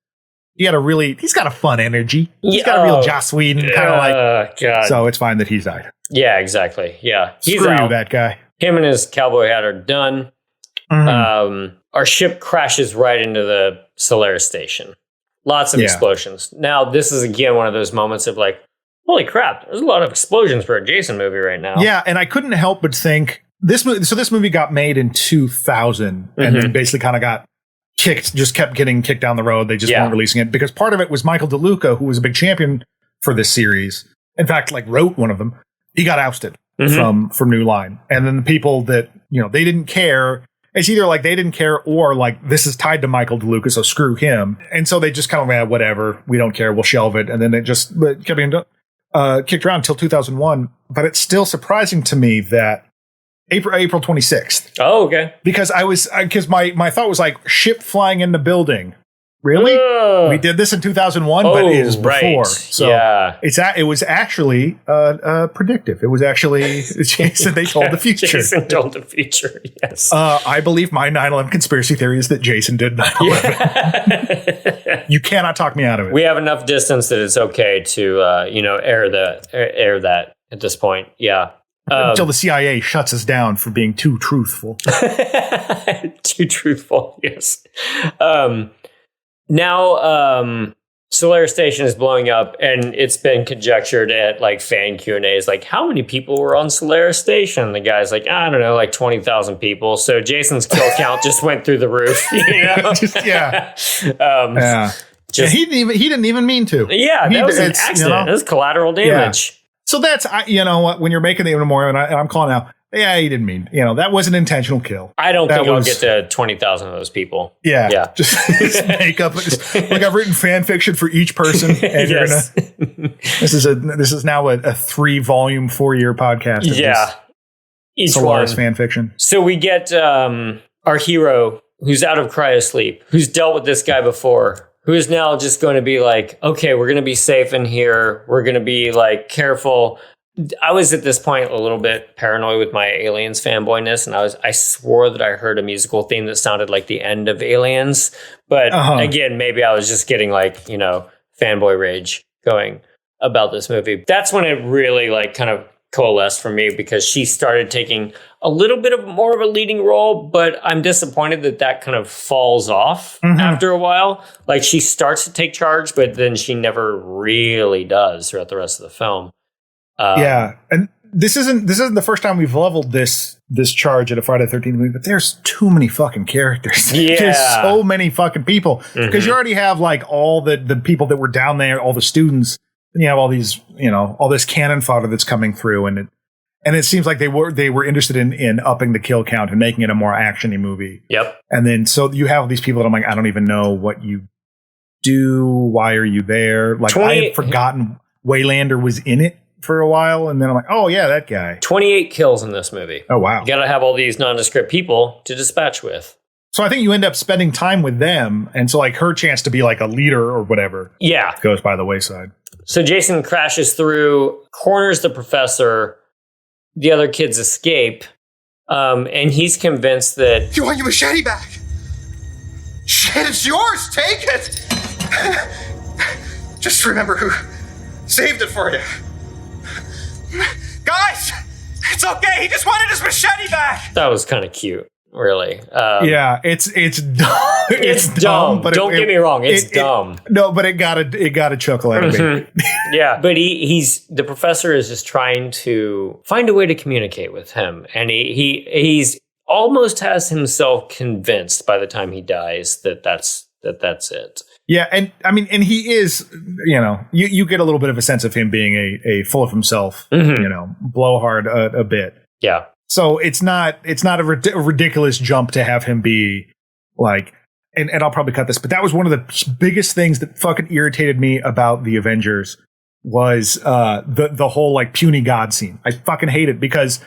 he's got a fun energy. He's got a real Joss Whedon kind of like. God. So it's fine that he's died. Yeah, exactly. Yeah, he's Screw out. you, that guy. Him and his cowboy hat are done. Mm-hmm. Our ship crashes right into the Solaris station. Lots of explosions. Now, this is again one of those moments of like, holy crap! There's a lot of explosions for a Jason movie right now. Yeah, and I couldn't help but think this movie. So this movie got made in 2000, and then basically kind of got kept getting kicked down the road. They just weren't releasing it because part of it was Michael DeLuca, who was a big champion for this series. In fact, like wrote one of them. He got ousted from New Line, and then the people that they didn't care. It's either like they didn't care or like this is tied to Michael DeLuca, so screw him. And so they just kind of went, whatever, we don't care, we'll shelve it. And then it just kept being kicked around until 2001. But it's still surprising to me that April 26th. Oh, okay. Because my thought was like ship flying in the building. Really? We did this in 2001, but it is before. Right. So it was actually predictive. It was actually Jason. They told the future. Jason told the future. Yes. I believe my 9/11 conspiracy theory is that Jason did 9/11. Yeah. You cannot talk me out of it. We have enough distance that it's okay to air that at this point. Yeah. Until the CIA shuts us down for being too truthful. Too truthful. Yes. Now, Solaris Station is blowing up, and it's been conjectured at like fan Q&As, like how many people were on Solaris Station? The guy's like, I don't know, like 20,000 people. So Jason's kill count just went through the roof. He didn't even mean to. Yeah, that was an accident. That was collateral damage. Yeah. So that's what when you're making the memorial, and I'm calling out. Yeah, he didn't mean. That was an intentional kill. I don't think I'll get to 20,000 of those people. Yeah. Just make up. Like I've written fan fiction for each person, and yes. This is now a 3-volume 4-year podcast. Yeah, each Solaris one fan fiction. So we get our hero who's out of cryosleep, who's dealt with this guy before, who is now just going to be like, okay, we're going to be safe in here. We're going to be like careful. I was at this point a little bit paranoid with my Aliens fanboyness, and I swore that I heard a musical theme that sounded like the end of Aliens. But again, maybe I was just getting like, fanboy rage going about this movie. That's when it really like kind of coalesced for me because she started taking a little bit of more of a leading role, but I'm disappointed that kind of falls off after a while. Like she starts to take charge, but then she never really does throughout the rest of the film. And this isn't the first time we've leveled this charge at a Friday the 13th movie, but there's too many fucking characters. Yeah. There's so many fucking people because you already have like all the people that were down there, all the students, and you have all these, all this cannon fodder that's coming through, and it seems like they were interested in upping the kill count and making it a more actiony movie. Yep. And then so you have these people that I'm like, I don't even know what you do. Why are you there? Like I had forgotten Waylander was in it for a while, and then I'm like, oh yeah, that guy. 28 kills in this movie. Oh wow. You gotta have all these nondescript people to dispatch with. So I think you end up spending time with them, and so like her chance to be like a leader or whatever goes by the wayside. So Jason crashes through, corners the professor, the other kids escape, and he's convinced that... You want your machete back? Shit, it's yours! Take it! Just remember who saved it for you. Guys! It's okay, he just wanted his machete back! That was kind of cute, really. yeah, it's It's dumb. but Don't get me wrong. It's dumb. No, but it got a chuckle out of me. Yeah, but the professor is just trying to find a way to communicate with him, and he's almost has himself convinced by the time he dies that's it. Yeah, and I mean, and he is, you get a little bit of a sense of him being a full of himself, blowhard a bit. Yeah. So it's not a ridiculous jump to have him be like, and I'll probably cut this, but that was one of the biggest things that fucking irritated me about the Avengers was the whole like puny god scene. I fucking hate it because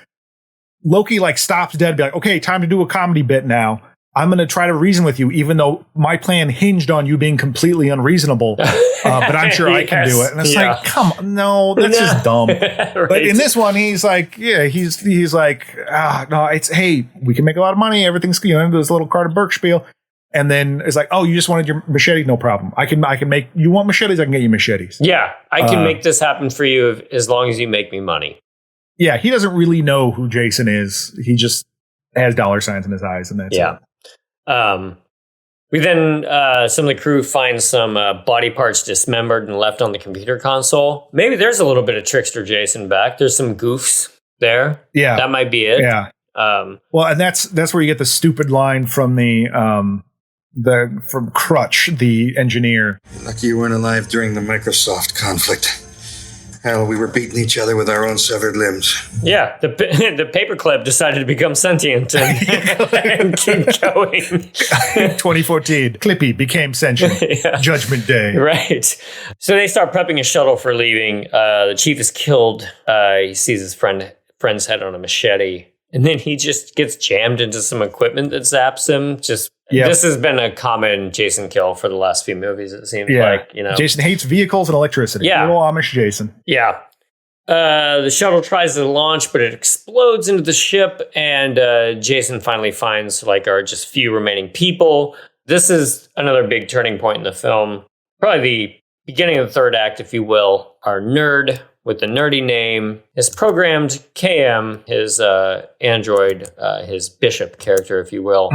Loki like stops dead, be like, okay, time to do a comedy bit now. I'm going to try to reason with you, even though my plan hinged on you being completely unreasonable. But I'm sure I can do it. And it's like, come on, no, that's just dumb. Right. But in this one, he's like, he's like, no, it's, hey, we can make a lot of money. Everything's, this little Carter Burke spiel. And then it's like, oh, you just wanted your machete? No problem. I can make, you want machetes? I can get you machetes. Yeah, I can make this happen for you as long as you make me money. Yeah, he doesn't really know who Jason is. He just has dollar signs in his eyes, and that's it. We then, some of the crew find some body parts dismembered and left on the computer console. Maybe there's a little bit of Trickster Jason back. There's some goofs there. Yeah. That might be it. Yeah. Well, and that's where you get the stupid line from from Crutch, the engineer. Lucky you weren't alive during the Microsoft conflict. Hell, we were beating each other with our own severed limbs. Yeah, the paperclip decided to become sentient and keep going. 2014, Clippy became sentient. Yeah. Judgment Day. Right. So they start prepping a shuttle for leaving. The chief is killed. He sees his friend's head on a machete. And then he just gets jammed into some equipment that zaps him. This has been a common Jason kill for the last few movies, it seems like. Jason hates vehicles and electricity. Yeah. Little Amish Jason. Yeah. The shuttle tries to launch, but it explodes into the ship, and Jason finally finds our just few remaining people. This is another big turning point in the film. Probably the beginning of the third act, if you will. Our nerd with the nerdy name is programmed KM, his android, his bishop character, if you will,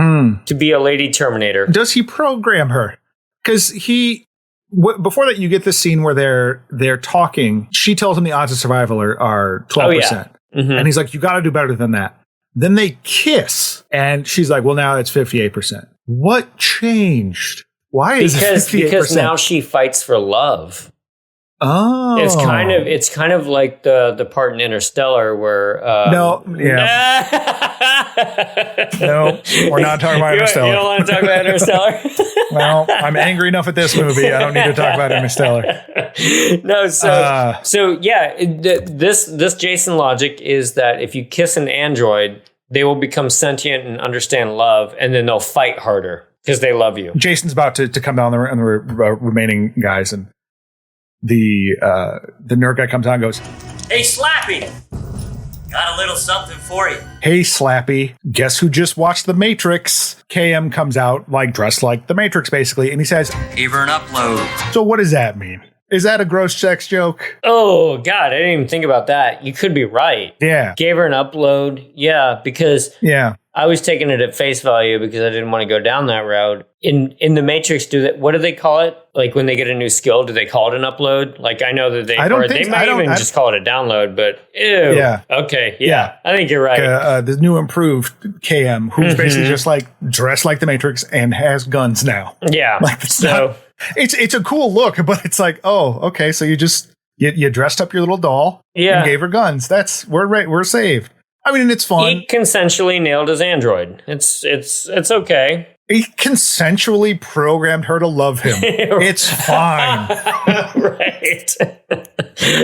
to be a lady Terminator. Does he program her? Because before that, you get this scene where they're talking. She tells him the odds of survival are 12%. Oh, yeah. Mm-hmm. And he's like, you got to do better than that. Then they kiss. And she's like, well, now it's 58%. What changed? Why is it 58%? Because now she fights for love. Oh, it's kind of like the part in Interstellar where no, we're not talking about Interstellar. You don't want to talk about Interstellar? Well, I'm angry enough at this movie. I don't need to talk about Interstellar. No, this Jason logic is that if you kiss an android, they will become sentient and understand love, and then they'll fight harder because they love you. Jason's about to come down on the remaining guys, and the nerd guy comes out and goes, "Hey, Slappy, got a little something for you." Hey, Slappy, guess who just watched The Matrix? KM comes out dressed like The Matrix, basically, and he says, "Gave her an upload." So what does that mean? Is that a gross sex joke? Oh, God, I didn't even think about that. You could be right. Yeah. Gave her an upload. Yeah, because I was taking it at face value because I didn't want to go down that route. In The Matrix, what do they call it? Like when they get a new skill, do they call it an upload? Like I know that they might even just call it a download, but ew. Yeah. Okay. Yeah. I think you're right. The new improved KM, who's basically just dressed like The Matrix and has guns now. Yeah. It's a cool look, but it's like, oh, okay, so you dressed up your little doll and gave her guns. We're saved. I mean, it's fun. He consensually nailed his android. It's okay. He consensually programmed her to love him. It's fine. Right.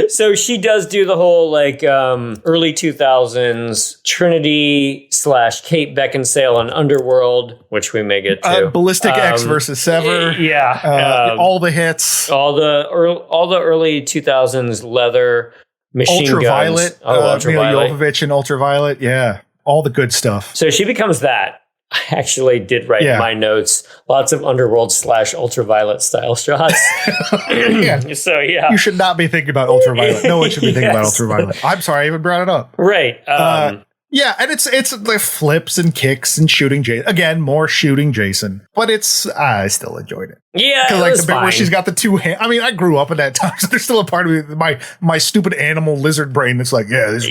So she does do the whole early 2000s Trinity / Kate Beckinsale and Underworld, which we may get to. Ballistic X versus Sever. Yeah. All the hits. All the early 2000s leather machine Ultraviolet. guns. Mila Jovovich and Ultraviolet. Yeah. All the good stuff. So she becomes that. I actually did write in my notes lots of Underworld / Ultraviolet style shots. So, yeah. You should not be thinking about Ultraviolet. No one should be thinking about Ultraviolet. I'm sorry I even brought it up. Right. Yeah, and it's the flips and kicks and shooting Jason. Again, more shooting Jason. But I still enjoyed it. Yeah, Because it like was the bit fine. where she's got the two hands. I mean, I grew up at that time, so there's still a part of me, my stupid animal lizard brain that's like, yeah, this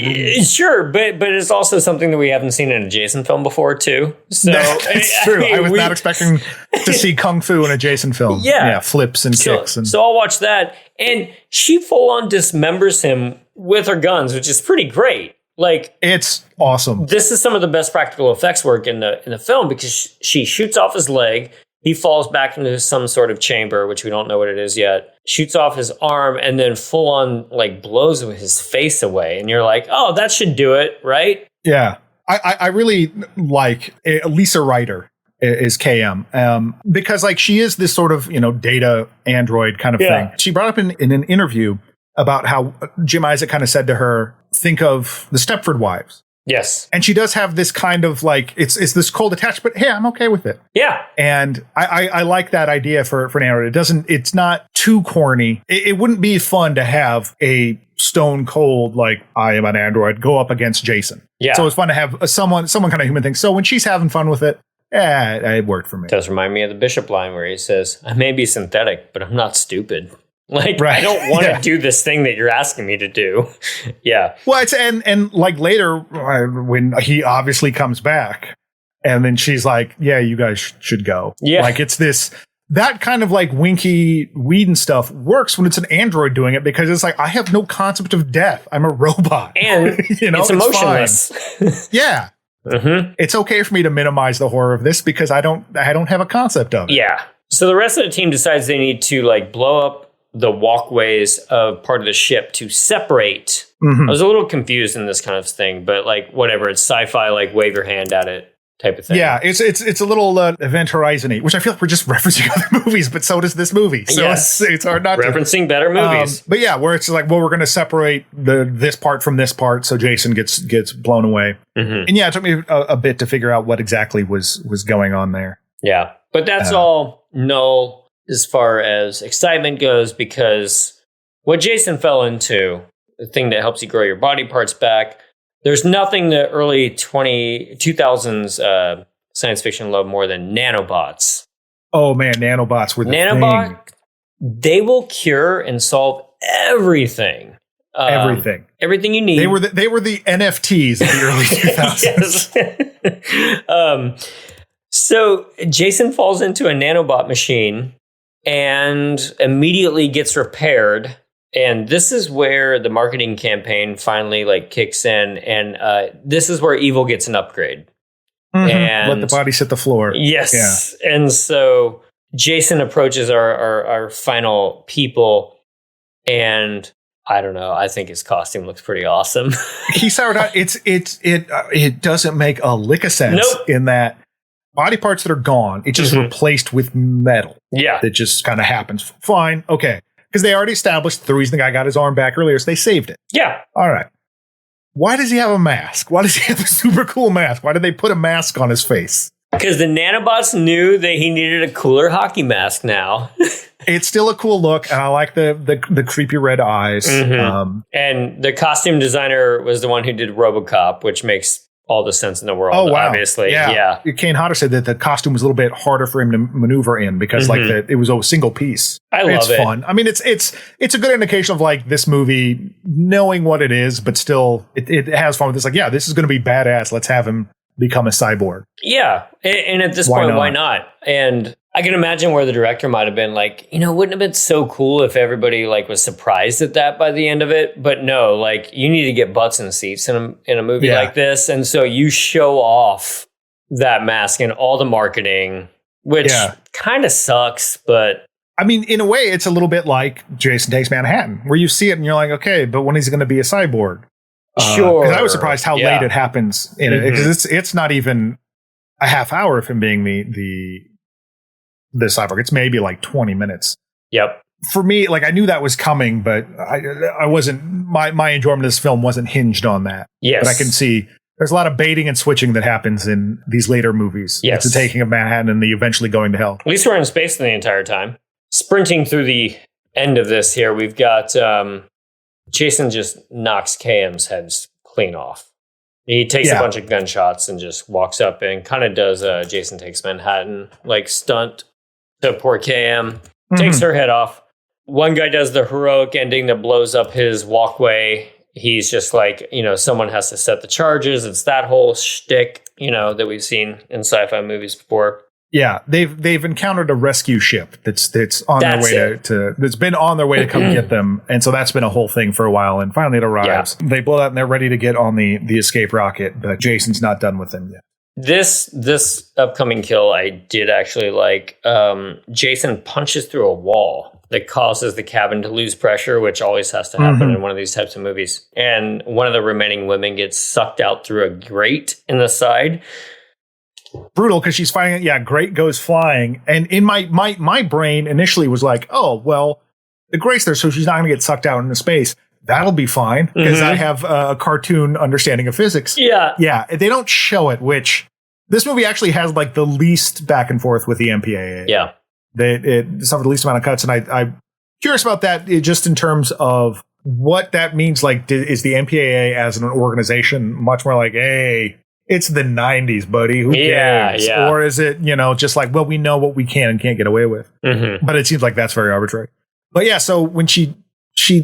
Sure, but it's also something that we haven't seen in a Jason film before, too. So it's true. I was not expecting to see Kung Fu in a Jason film. Yeah. Flips and kicks. And So I'll watch that. And she full on dismembers him with her guns, which is pretty great. Like, it's awesome. this is some of the best practical effects work in the film, because she shoots off his leg. He falls back into some sort of chamber, which we don't know what it is yet. Shoots off his arm and then full on like blows his face away. And you're like, oh, that should do it, right? Yeah. I really like Lisa Ryder is KM because like she is this sort of, data android kind of thing. She brought up in an interview about how Jim Isaac kind of said to her, think of the Stepford Wives. Yes. And she does have this kind of like, it's this cold attachment, but hey, I'm okay with it. Yeah. And I like that idea for an android. It's not too corny. It wouldn't be fun to have a stone cold, like, I am an android, go up against Jason. Yeah. So it's fun to have someone kind of human thing. So when she's having fun with it, it worked for me. It does remind me of the Bishop line where he says, I may be synthetic, but I'm not stupid. Like, right. I don't want to do this thing that you're asking me to do. Yeah. Well, it's and like later when he obviously comes back, and then she's like, "Yeah, you guys should go." Yeah. Like it's that kind of like winky Whedon stuff works when it's an android doing it, because it's like I have no concept of death. I'm a robot, and it's emotionless. Yeah. Mm-hmm. It's okay for me to minimize the horror of this because I don't have a concept of it. Yeah. So the rest of the team decides they need to like blow up the walkways of part of the ship to separate. I was a little confused in this kind of thing, but like whatever, it's sci-fi, like wave your hand at it type of thing. Yeah, it's a little Event Horizon-y, which I feel like we're just referencing other movies, but so does this movie. So yes. it's hard not referencing better movies. But yeah, where it's like, well, we're going to separate this part from this part, so Jason gets blown away. Mm-hmm. And yeah, it took me a bit to figure out what exactly was going on there. Yeah, but that's all null as far as excitement goes, because what Jason fell into, the thing that helps you grow your body parts back, there's nothing the early 2000s science fiction loved more than nanobots. Oh man, nanobots were the thing. They will cure and solve everything. Everything you need. They were the NFTs of the early 2000s. So Jason falls into a nanobot machine and immediately gets repaired. And this is where the marketing campaign finally like kicks in. And this is where evil gets an upgrade. Mm-hmm. And let the bodies hit the floor. Yes. Yeah. And so Jason approaches our final people, and I don't know, I think his costume looks pretty awesome. He soured out. It doesn't make a lick of sense in that body parts that are gone, it just replaced with metal. Yeah. That just kind of happens. Fine. Okay. Because they already established the reason the guy got his arm back earlier is they saved it. Yeah. All right. Why does he have a mask? Why does he have a super cool mask? Why did they put a mask on his face? Because the nanobots knew that he needed a cooler hockey mask now. It's still a cool look, and I like the creepy red eyes. Mm-hmm. And the costume designer was the one who did RoboCop, which makes all the sense in the world. Oh, wow. Obviously. Yeah. Kane Hodder said that the costume was a little bit harder for him to maneuver in because it was a single piece. It's fun. I mean, it's a good indication of like this movie knowing what it is, but still it has fun with this. Like, yeah, this is going to be badass. Let's have him become a cyborg. Yeah. And at this point, why not? And I can imagine where the director might have been like, wouldn't it have been so cool if everybody like was surprised at that by the end of it? But no, like you need to get butts in seats in a movie like this. And so you show off that mask and all the marketing, which kind of sucks, but I mean, in a way, it's a little bit like Jason Takes Manhattan, where you see it and you're like, okay, but when is he going to be a cyborg? Sure. Because I was surprised how late it happens in it, because it's not even a half hour of him being the cyborg. It's maybe like 20 minutes. Yep. For me, like I knew that was coming, but I wasn't. My enjoyment of this film wasn't hinged on that. Yes. But I can see there's a lot of baiting and switching that happens in these later movies. Yes. It's the taking of Manhattan and the eventually going to hell. At least we're in space the entire time. Sprinting through the end of this here, we've got Jason just knocks KM's heads clean off. He takes a bunch of gunshots and just walks up and kind of does a Jason Takes Manhattan like stunt to poor KM. Takes her head off. One guy does the heroic ending that blows up his walkway. He's just like, someone has to set the charges. It's that whole shtick, that we've seen in sci-fi movies before. Yeah, they've encountered a rescue ship that's on their way that's been on their way to come get them, and so that's been a whole thing for a while. And finally, it arrives. Yeah. They blow that, and they're ready to get on the escape rocket, but Jason's not done with them yet. This upcoming kill, I did actually like. Jason punches through a wall that causes the cabin to lose pressure, which always has to happen in one of these types of movies. And one of the remaining women gets sucked out through a grate in the side. Brutal, because she's fighting it. Yeah, grate goes flying. And in my brain initially was like, oh, well, the grate's there, so she's not going to get sucked out into space. That'll be fine, because I have a cartoon understanding of physics. Yeah. Yeah, they don't show it, which this movie actually has like the least back and forth with the MPAA. Yeah. It suffered the least amount of cuts, and I'm curious about that just in terms of what that means. Like, is the MPAA as an organization much more like, hey, it's the 90s, buddy, who cares? Yeah. Or is it, just like, well, we know what we can and can't get away with. But it seems like that's very arbitrary. But yeah, so when she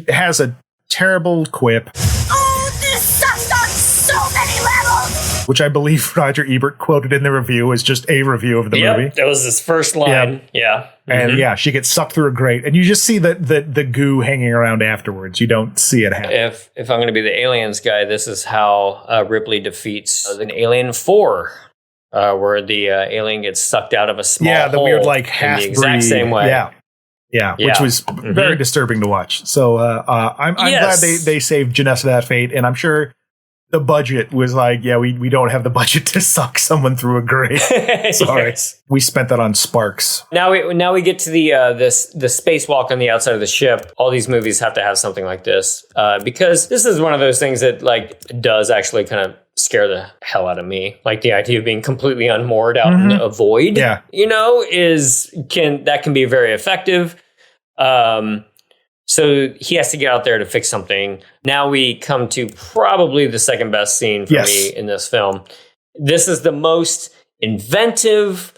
has a terrible quip. Oh, this sucks on so many levels! Which I believe Roger Ebert quoted in the review as just a review of the movie. That was his first line. Yeah. And she gets sucked through a grate, and you just see the goo hanging around afterwards. You don't see it happen. If I'm going to be the aliens guy, this is how Ripley defeats an Alien 4, where the alien gets sucked out of a small hole. Yeah, the weird like half the exact same way. Yeah, which was very disturbing to watch. So I'm glad they saved Janessa that fate, and I'm sure the budget was like, we don't have the budget to suck someone through a grate. Sorry, we spent that on sparks. Now we get to the spacewalk on the outside of the ship. All these movies have to have something like this because this is one of those things that like does actually kind of scare the hell out of me. Like the idea of being completely unmoored out in a void. Yeah, can be very effective. So he has to get out there to fix something. Now we come to probably the second best scene for me in this film. This is the most inventive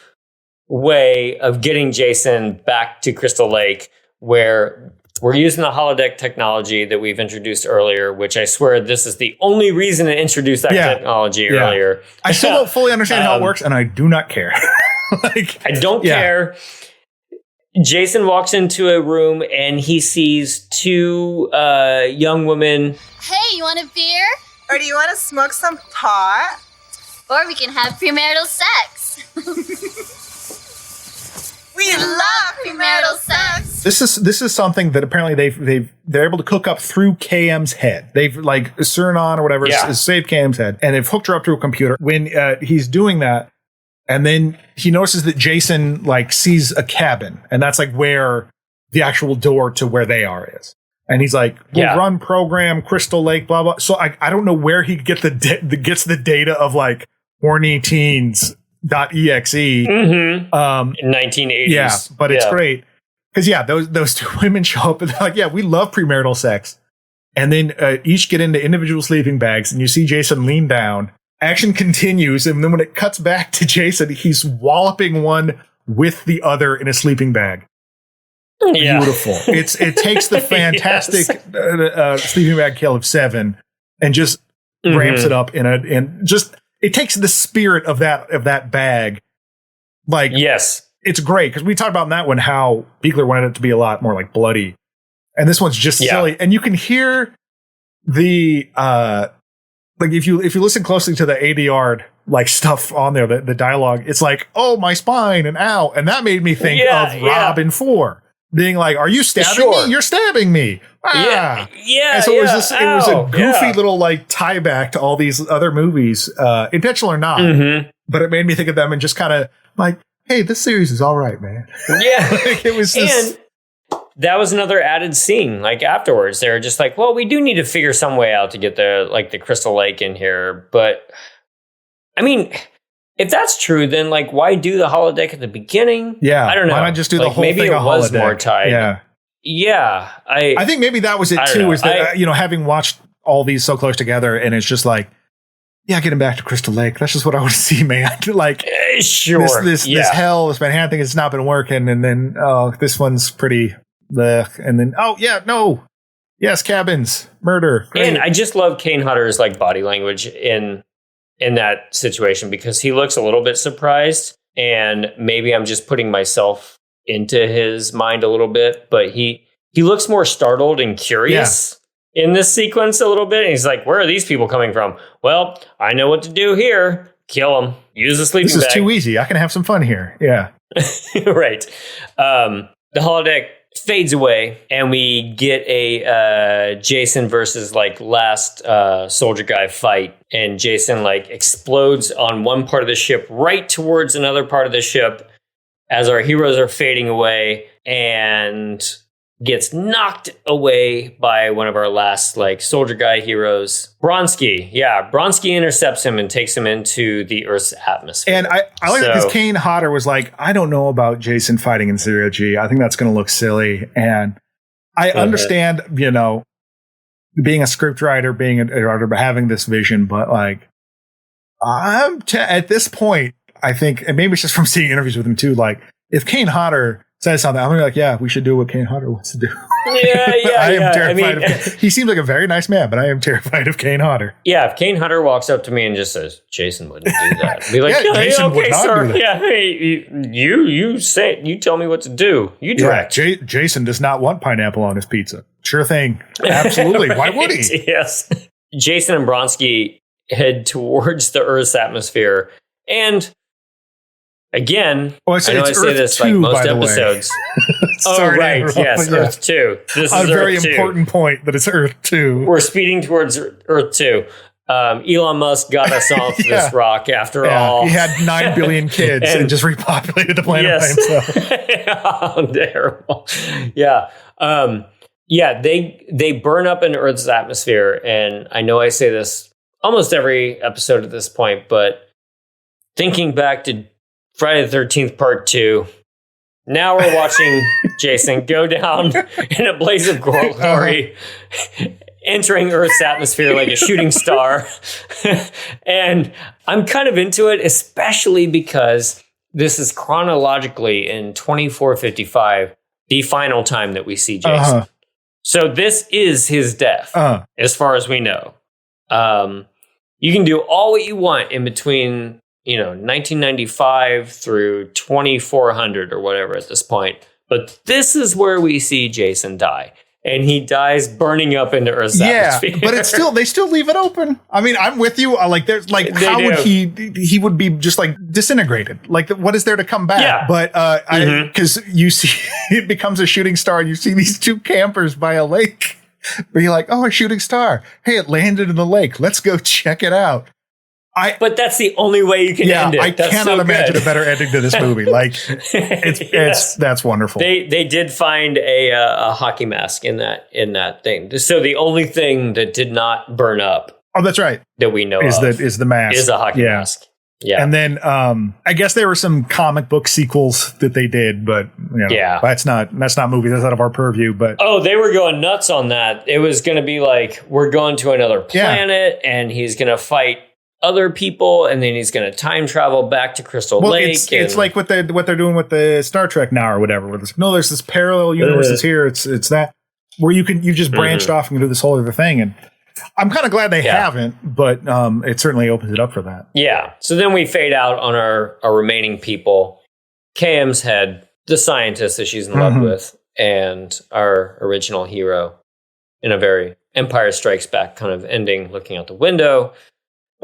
way of getting Jason back to Crystal Lake, where we're using the holodeck technology that we've introduced earlier, which I swear this is the only reason to introduce that technology earlier. I still don't fully understand how it works, and I do not care. I don't care. Jason walks into a room and he sees two young women. Hey, you want a beer? Or do you want to smoke some pot? Or we can have premarital sex. We love premarital sex. This is something that apparently they're able to cook up through KM's head. They've like Suriname or whatever saved KM's head, and they've hooked her up to a computer. When he's doing that. And then he notices that Jason like sees a cabin, and that's like where the actual door to where they are is. And he's like, we'll run program Crystal Lake, blah blah. So I don't know where he gets the data of like horny teens.exe in 1980s. Yeah, but it's great because those two women show up and they're like, we love premarital sex, and then each get into individual sleeping bags, and you see Jason lean down. Action continues, and then when it cuts back to Jason, he's walloping one with the other in a sleeping bag. Beautiful. It takes the fantastic sleeping bag kill of 7 and just ramps it up it takes the spirit of that bag. Like it's great because we talked about in that one how Beagler wanted it to be a lot more like bloody, and this one's just silly, and you can hear the. Like if you listen closely to the ADR like stuff on there, the dialogue, it's like, oh, my spine and ow, and that made me think of Rob in 4 being like, are you stabbing me? You're stabbing me. Ah. And so it was a goofy little like tie back to all these other movies, intentional or not. But it made me think of them and just kind of like, hey, this series is all right, man. Yeah, like, it was just. That was another added scene. Like afterwards, they were just like, "Well, we do need to figure some way out to get the Crystal Lake in here." But I mean, if that's true, then like, why do the holodeck at the beginning? Yeah, I don't know. Why not just do the whole maybe thing? Maybe it was holodeck? more tight. Yeah. I think maybe that was it too. Is that having watched all these so close together, and it's just like yeah, get him back to Crystal Lake. That's just what I want to see, man. Like, sure, this hell, this Manhattan thing has not been working, and then this one's pretty, and then yes, cabins, murder. Great. And I just love Kane Hodder's like body language in that situation because he looks a little bit surprised, and maybe I'm just putting myself into his mind a little bit, but he looks more startled and curious in this sequence a little bit. And he's like, where are these people coming from? Well, I know what to do here. Kill them. Use the sleeping bag. This is too easy. I can have some fun here. Yeah. Right. The holodeck fades away and we get a Jason versus like last soldier guy fight. And Jason like explodes on one part of the ship right towards another part of the ship as our heroes are fading away, and gets knocked away by one of our last like soldier guy heroes, Bronsky. Yeah, Bronsky intercepts him and takes him into the Earth's atmosphere. And I like it because Kane Hodder was like, I don't know about Jason fighting in zero G. I think that's going to look silly. And I understand, you know, being a scriptwriter, being an editor, having this vision, but like, at this point, I think, and maybe it's just from seeing interviews with him too, like if Kane Hodder says something, I'm gonna be like, yeah, we should do what Kane Hodder wants to do. Yeah. I am terrified of he seems like a very nice man, but I am terrified of Kane Hodder. Yeah, if Kane Hodder walks up to me and just says, Jason wouldn't do that. Be like, Jason would not sir. do that. Yeah, hey, you tell me what to do. You direct. Yeah, Jason does not want pineapple on his pizza. Sure thing. Absolutely. Why would he? Yes. Jason and Bronsky head towards the Earth's atmosphere. And again, I say this like most episodes. Right. Yes, Earth 2. This is a very Earth 2. important point that it's Earth 2. We're speeding towards Earth 2. Elon Musk got us off this rock after all. He had 9 billion kids and just repopulated the planet by himself. Oh, terrible. Yeah. They burn up in Earth's atmosphere. And I know I say this almost every episode at this point, but thinking back to Friday the 13th Part 2, now we're watching Jason go down in a blaze of glory, entering Earth's atmosphere like a shooting star. And I'm kind of into it, especially because this is chronologically in 2455, the final time that we see Jason. So this is his death, as far as we know. You can do all what you want in between, 1995 through 2400 or whatever at this point. But this is where we see Jason die. And he dies burning up into Earth's atmosphere. But it's they still leave it open. I mean, I'm with you. Like, there's like, how would he would be just like disintegrated? Like, what is there to come back? Yeah. But because you see, it becomes a shooting star and you see these two campers by a lake. But you're like, oh, a shooting star. Hey, it landed in the lake. Let's go check it out. But that's the only way you can end it. I cannot imagine a better ending to this movie. Like, that's wonderful. They did find a hockey mask in that thing. So the only thing that did not burn up. Oh, that's right. That we know is the mask. Is a hockey mask. Yeah. And then I guess there were some comic book sequels that they did, but that's not movie. That's out of our purview. But they were going nuts on that. It was going to be like, we're going to another planet and he's going to fight other people, and then he's going to time travel back to Crystal Lake. It's like what they're doing with the Star Trek now or whatever. Where there's this parallel universe here. It's that where you just branched off and do this whole other thing. And I'm kind of glad they haven't, but it certainly opens it up for that. Yeah. So then we fade out on our remaining people. KM's head, the scientist that she's in love with, and our original hero in a very Empire Strikes Back kind of ending, looking out the window.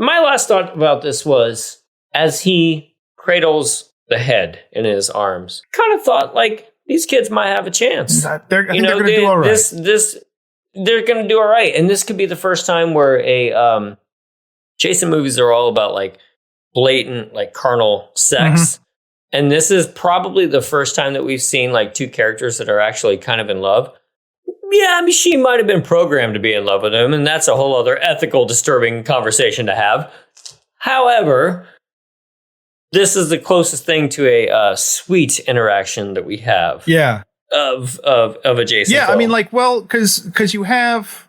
My last thought about this was, as he cradles the head in his arms, kind of thought like these kids might have a chance. I think they're going to do all right. They're going to do all right, and this could be the first time where Jason movies are all about like blatant like carnal sex, and this is probably the first time that we've seen like two characters that are actually kind of in love. Yeah, I mean, she might have been programmed to be in love with him, and that's a whole other ethical, disturbing conversation to have. However, this is the closest thing to a sweet interaction that we have. Yeah. Of a Jason. Yeah, film. I mean, like, well, because you have,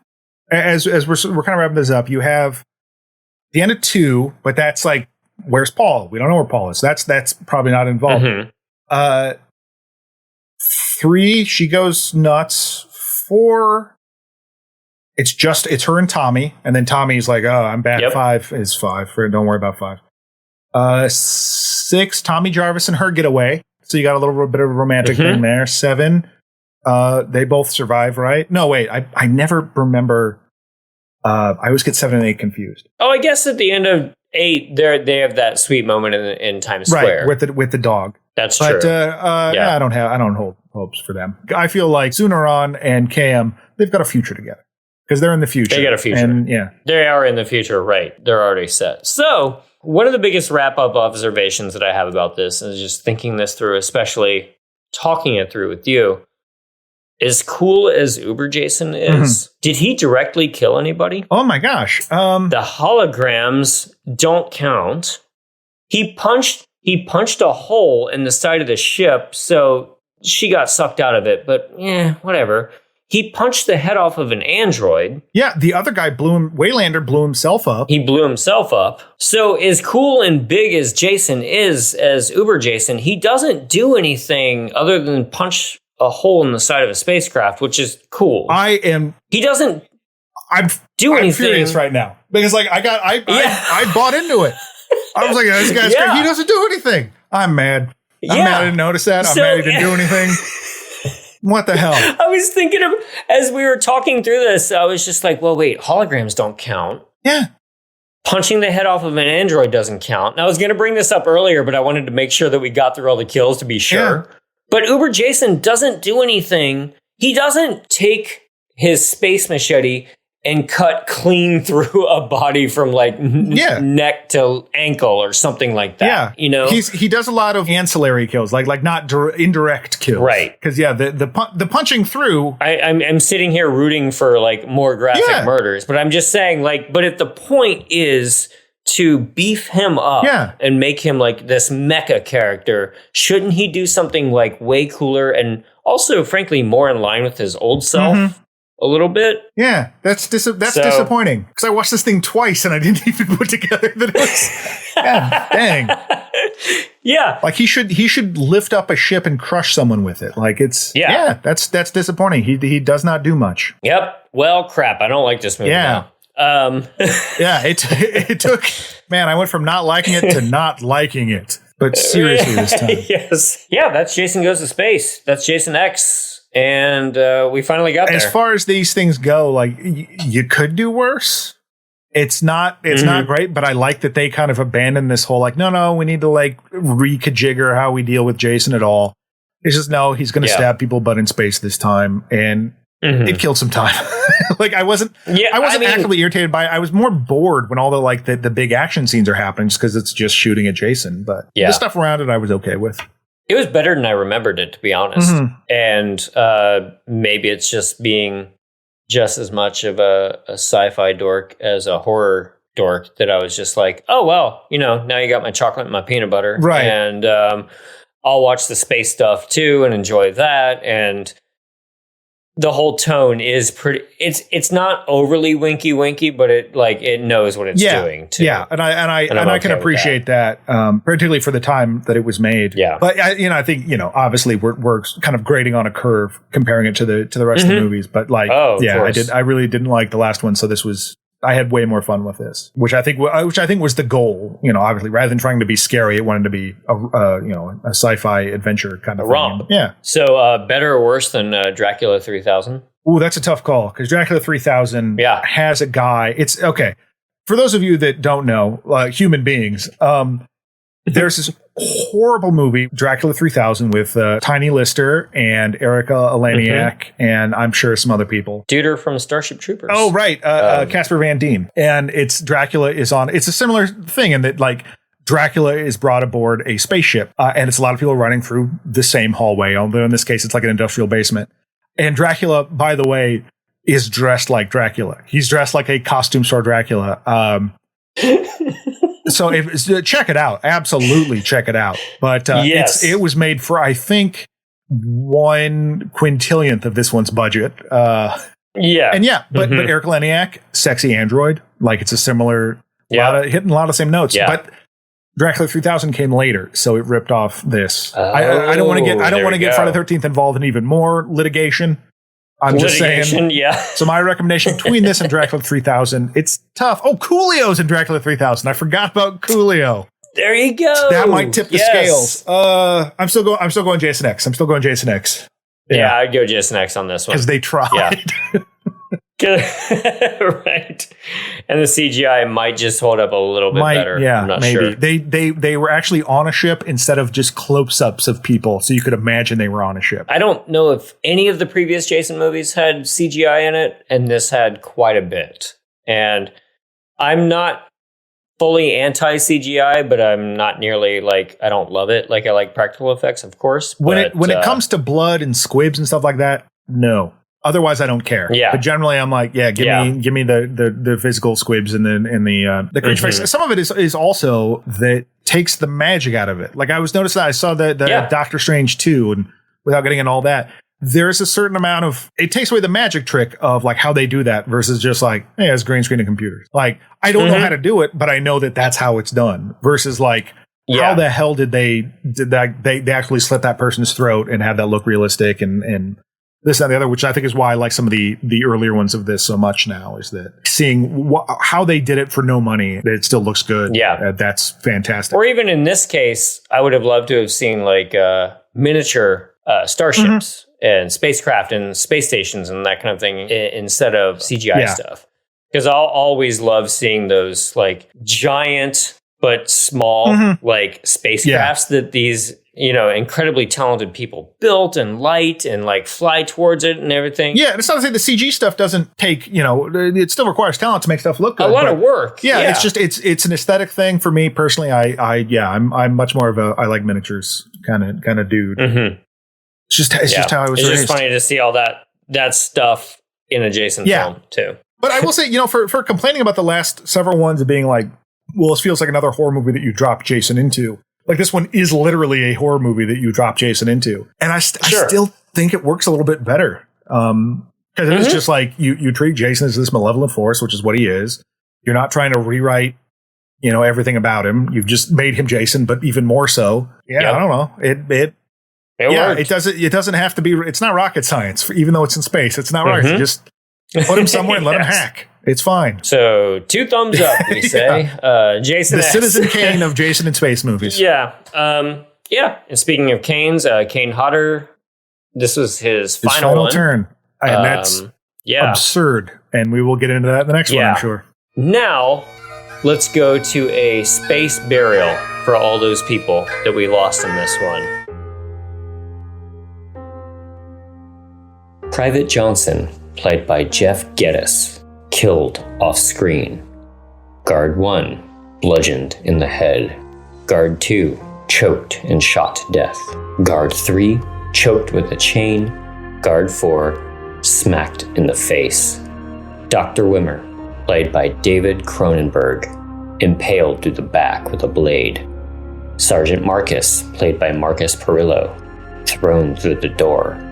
as we're kind of wrapping this up, you have the end of 2, but that's like, where's Paul? We don't know where Paul is. That's probably not involved. 3, she goes nuts. 4, it's her and Tommy, and then Tommy's like, oh, I'm back. Yep. 5 is 5. Don't worry about 5. 6, Tommy Jarvis and her get away. So you got a little bit of a romantic thing there. 7, they both survive, right? No, wait, I never remember. I always get 7 and 8 confused. Oh, I guess at the end of 8, they have that sweet moment in Times Square, right? With the dog. That's but, true. I don't hold hopes for them. I feel like Sunaran and Cam, they've got a future together because they're in the future. They got a future, and yeah, they are in the future, right? They're already set. So one of the biggest wrap-up observations that I have about this is just thinking this through, especially talking it through with you. As cool as Uber Jason is, did he directly kill anybody? Oh my gosh. The holograms don't count. He punched a hole in the side of the ship, so she got sucked out of it, but whatever. He punched the head off of an android. Yeah, the other guy Waylander blew himself up. He blew himself up. So as cool and big as Jason is, as Uber Jason, he doesn't do anything other than punch a hole in the side of a spacecraft, which is cool. He doesn't do anything. I'm furious right now because like I bought into it. I was like, this guy's great. He doesn't do anything. I'm mad. I'm mad I didn't notice that. I'm mad he didn't do anything. What the hell? I was thinking of, as we were talking through this, I was just like, well, wait, holograms don't count. Yeah. Punching the head off of an android doesn't count. And I was going to bring this up earlier, but I wanted to make sure that we got through all the kills to be sure. Yeah. But Uber Jason doesn't do anything. He doesn't take his space machete and cut clean through a body from like neck to ankle or something like that. Yeah, you know, he does a lot of ancillary kills, like not indirect kills, right? Because the punching through. I'm sitting here rooting for like more graphic murders, but I'm just saying but if the point is to beef him up and make him like this mecha character, shouldn't he do something like way cooler and also, frankly, more in line with his old self? A little bit. Yeah, that's disappointing. Because I watched this thing twice and I didn't even put together that it was. God dang. Yeah. Like he should lift up a ship and crush someone with it. Like it's that's disappointing. He does not do much. Yep. Well, crap. I don't like this movie now. Yeah, it took, man, I went from not liking it to not liking it. But seriously this time. Yes. Yeah, that's Jason Goes to Space. That's Jason X. And we finally got there. As far as these things go, like you could do worse. It's not great, but I like that they kind of abandoned this whole like, no, we need to like rekajigger how we deal with Jason at all. It's just no, he's going to stab people, but in space this time, and it killed some time. Like I wasn't actively irritated by it. I was more bored when all the big action scenes are happening, just because it's just shooting at Jason. But the stuff around it, I was okay with. It was better than I remembered it, to be honest. And maybe it's just being just as much of a sci-fi dork as a horror dork that I was just like, oh, well, now you got my chocolate and my peanut butter. Right. And I'll watch the space stuff too and enjoy that. And the whole tone is pretty. It's not overly winky, but it knows what it's doing too. Yeah, and I can appreciate that, particularly for the time that it was made. Yeah, but I think obviously we're kind of grading on a curve comparing it to the rest of the movies. But I really didn't like the last one, so this was. I had way more fun with this, which I think was the goal. Obviously, rather than trying to be scary, it wanted to be a sci-fi adventure kind of romp. Yeah. So better or worse than Dracula 3000? Ooh, that's a tough call because Dracula 3000 has a guy. It's okay for those of you that don't know, human beings. There's this horrible movie, Dracula 3000, with Tiny Lister and Erica Eleniak, and I'm sure some other people. Duder from Starship Troopers. Oh, right. Casper Van Dien. And Dracula is on. It's a similar thing in that, like, Dracula is brought aboard a spaceship, and it's a lot of people running through the same hallway, although in this case, it's like an industrial basement. And Dracula, by the way, is dressed like Dracula. He's dressed like a costume store Dracula. So check it out. Absolutely check it out. But it was made for, I think, 1/quintillionth of this one's budget. But Eric Leniak, sexy android. Like it's a similar Hitting a lot of the same notes. Yeah. But Dracula 3000 came later, so it ripped off this. I don't want to get Friday the 13th involved in even more litigation. I'm just saying. Yeah. So my recommendation between this and Dracula 3000, it's tough. Oh, Coolio's in Dracula 3000. I forgot about Coolio. There you go. That might tip the scales. I'm still going Jason X. Yeah, I'd go Jason X on this one. Because they tried. Yeah. Right. And the CGI might just hold up a little bit better. Yeah, I'm not maybe. sure. They were actually on a ship instead of just close-ups of people, so you could imagine they were on a ship. I don't know if any of the previous Jason movies had CGI in it, and this had quite a bit. And I'm not fully anti-CGI, but I'm not nearly I don't love it. I like practical effects, of course. When it comes to blood and squibs and stuff like that, no. Otherwise, I don't care. Yeah. But generally, I'm like, give me the physical squibs and the creature face. Some of it is also that takes the magic out of it. I was noticing, I saw the Doctor Strange 2, and without getting into all that, there's a certain amount of, it takes away the magic trick of how they do that versus just hey, it's green screen and computers. I don't know how to do it, but I know that that's how it's done versus how the hell did they actually slit that person's throat and have that look realistic and this and the other, which I think is why I like some of the earlier ones of this so much now, is that seeing how they did it for no money, that it still looks good. Yeah. That's fantastic. Or even in this case, I would have loved to have seen miniature starships and spacecraft and space stations and that kind of thing instead of CGI stuff. Because I'll always love seeing those giant but small spacecrafts that these incredibly talented people built and light and fly towards it and everything. Yeah, it's not to say the CG stuff doesn't take, it still requires talent to make stuff look good. A lot of work. Yeah, it's just it's an aesthetic thing for me personally. I'm much more of I like miniatures kind of dude. Mm-hmm. It's just how I was raised. It's just funny to see all that stuff in a Jason film too. But I will say, for complaining about the last several ones of being this feels like another horror movie that you drop Jason into. This one is literally a horror movie that you drop Jason into. And I still think it works a little bit better. Because it is just you treat Jason as this malevolent force, which is what he is. You're not trying to rewrite, everything about him. You've just made him Jason, but even more so. Yeah, yep. I don't know. It doesn't have to be, it's not rocket science, even though it's in space. It's not right. Just put him somewhere and let him hack. It's fine. So 2 thumbs up, we say. Jason the X. Citizen Kane of Jason in space movies. Yeah. And speaking of Kanes, Kane Hodder, this was his final turn. And that's absurd. And we will get into that in the next one, I'm sure. Now, let's go to a space burial for all those people that we lost in this one. Private Johnson, played by Jeff Geddes, killed off screen. Guard 1, bludgeoned in the head. Guard 2, choked and shot to death. Guard 3, choked with a chain. Guard 4, smacked in the face. Dr. Wimmer, played by David Cronenberg, impaled through the back with a blade. Sergeant Marcus, played by Marcus Perillo, thrown through the door.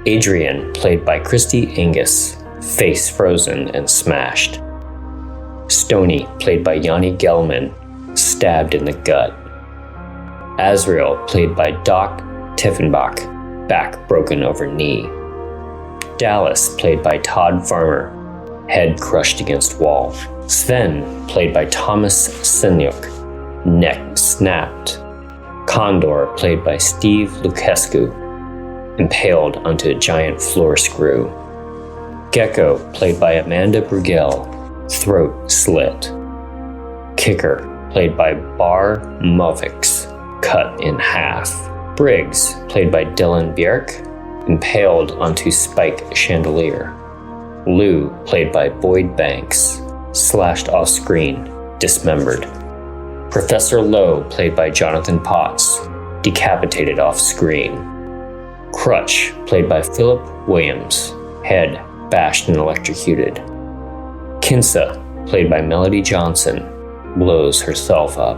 Adrian, played by Christy Angus, face frozen and smashed. Stoney, played by Yanni Gelman, stabbed in the gut. Azrael, played by Doc Tiffenbach, back broken over knee. Dallas, played by Todd Farmer, head crushed against wall. Sven, played by Thomas Senyuk, neck snapped. Condor, played by Steve Lukescu, impaled onto a giant floor screw. Gecko, played by Amanda Brugel, throat slit. Kicker, played by Bar Movix, cut in half. Briggs, played by Dylan Bjerk, impaled onto spike chandelier. Lou, played by Boyd Banks, slashed off screen, dismembered. Professor Lowe, played by Jonathan Potts, decapitated off screen. Crutch, played by Philip Williams, head bashed and electrocuted. Kinsa, played by Melody Johnson, blows herself up.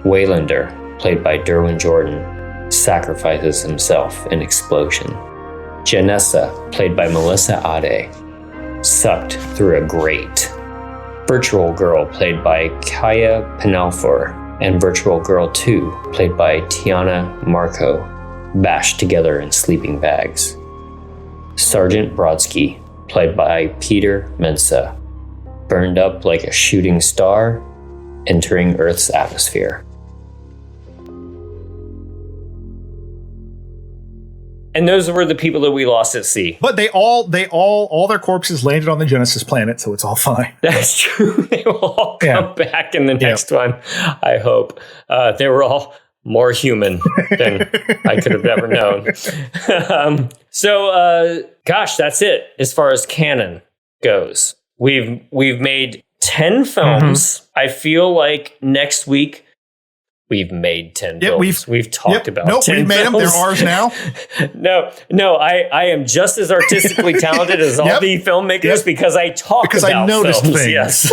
Waylander, played by Derwin Jordan, sacrifices himself in explosion. Janessa, played by Melissa Ade, sucked through a grate. Virtual Girl, played by Kaya Penalfor, and Virtual Girl 2, played by Tiana Marco, bashed together in sleeping bags. Sergeant Brodsky, played by Peter Mensah, burned up like a shooting star, entering Earth's atmosphere. And those were the people that we lost at sea. But all their corpses landed on the Genesis planet, so it's all fine. That's true. They will all come back in the next one, I hope. They were all more human than I could have ever known. Gosh, that's it as far as canon goes. We've made 10 films. I feel like next week we've made 10 films. We've talked about 10 we've made films. them. They're ours now. No, I am just as artistically talented as all the filmmakers because I talk about I noticed films. things.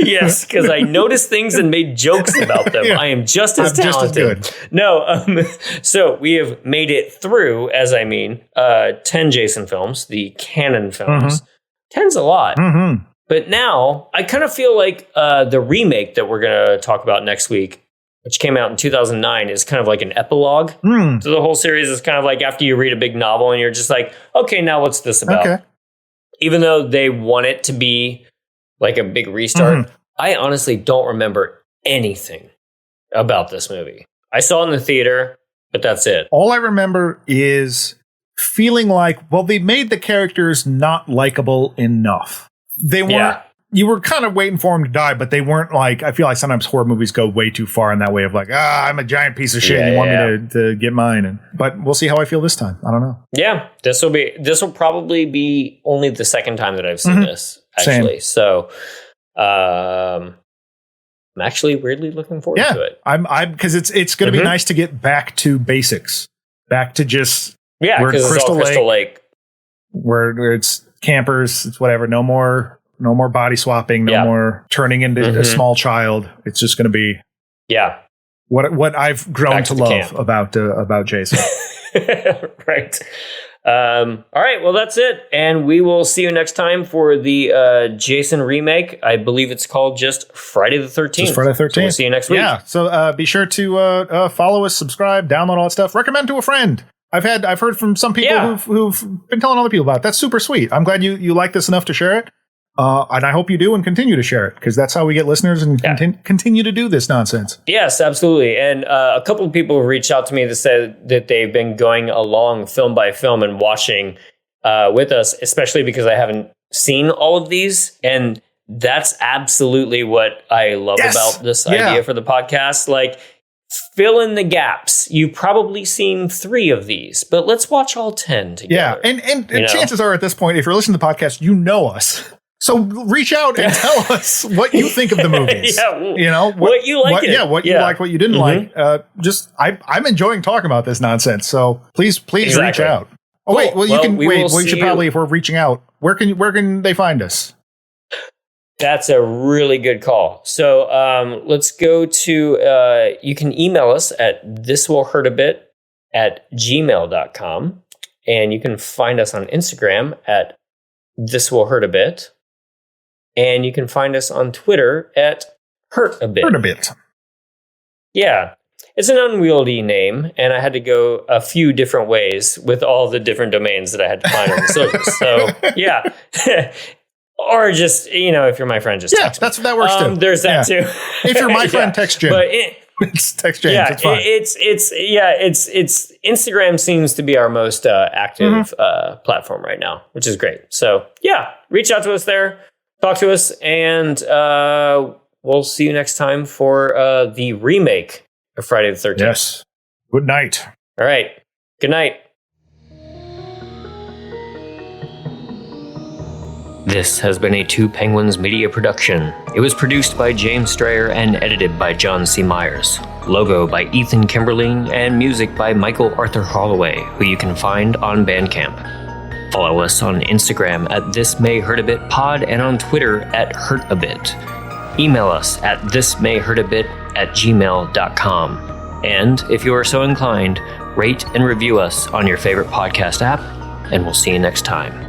Yes, because I noticed things and made jokes about them. I am just as talented. Just as good. No, so we have made it through, 10 Jason films, the canon films. 10's a lot. But now I kind of feel like the remake that we're going to talk about next week, which came out in 2009, is kind of like an epilogue. So the whole series is kind of like after you read a big novel and you're just like, okay, now what's this about? Okay. Even though they want it to be like a big restart, I honestly don't remember anything about this movie. I saw it in the theater, but that's it. All I remember is feeling like, well, they made the characters not likable enough. They weren't. You were kind of waiting for them to die, but they weren't like, I feel like sometimes horror movies go way too far in that way of like, I'm a giant piece of shit and you want me to get mine. But we'll see how I feel this time. I don't know. Yeah, this will probably be only the second time that I've seen this, actually. Same. So I'm actually weirdly looking forward to it. I'm because it's going to be nice to get back to basics, back to just because it's all Crystal Lake, where it's campers, it's whatever, no more body swapping, no more turning into a small child. It's just going to be what I've grown to love about Jason. Right. All right. Well, that's it. And we will see you next time for the Jason remake. I believe it's called just Friday the 13th. Just Friday the 13th. So we'll see you next week. Yeah. So be sure to follow us, subscribe, download all that stuff. Recommend to a friend. I've heard from some people who've been telling other people about it. That's super sweet. I'm glad you like this enough to share it. And I hope you do and continue to share it because that's how we get listeners and continue to do this nonsense. Yes, absolutely. And a couple of people reached out to me that said that they've been going along film by film and watching with us, especially because I haven't seen all of these. And that's absolutely what I love about this idea for the podcast. Like, fill in the gaps. You've probably seen 3 of these, but let's watch all 10 together. Yeah, and chances are at this point, if you're listening to the podcast, you know us. So reach out and tell us what you think of the movies. What you like. What you like, what you didn't like. I'm enjoying talking about this nonsense. So please reach out. Oh, wait, you can wait. We should probably, if we're reaching out, where can they find us? That's a really good call. So let's go to, you can email us at thiswillhurtabit@gmail.com. And you can find us on Instagram at thiswillhurtabit. And you can find us on Twitter at hurtabit. Hurtabit. Yeah. It's an unwieldy name, and I had to go a few different ways with all the different domains that I had to find on the service. So, yeah. Or just, if you're my friend, just text me. That works too. There's that too. If you're my friend, text Jim. But it's text James. Yeah, it's fine. It's Instagram seems to be our most active platform right now, which is great. So yeah, reach out to us there, talk to us, and we'll see you next time for the remake of Friday the 13th. Yes. Good night. All right. Good night. This has been a Two Penguins media production. It was produced by James Strayer and edited by John C. Myers. Logo by Ethan Kimberling and music by Michael Arthur Holloway, who you can find on Bandcamp. Follow us on Instagram at thismayhurtabitpod and on Twitter at hurtabit. Email us at thismayhurtabit@gmail.com. And if you are so inclined, rate and review us on your favorite podcast app, and we'll see you next time.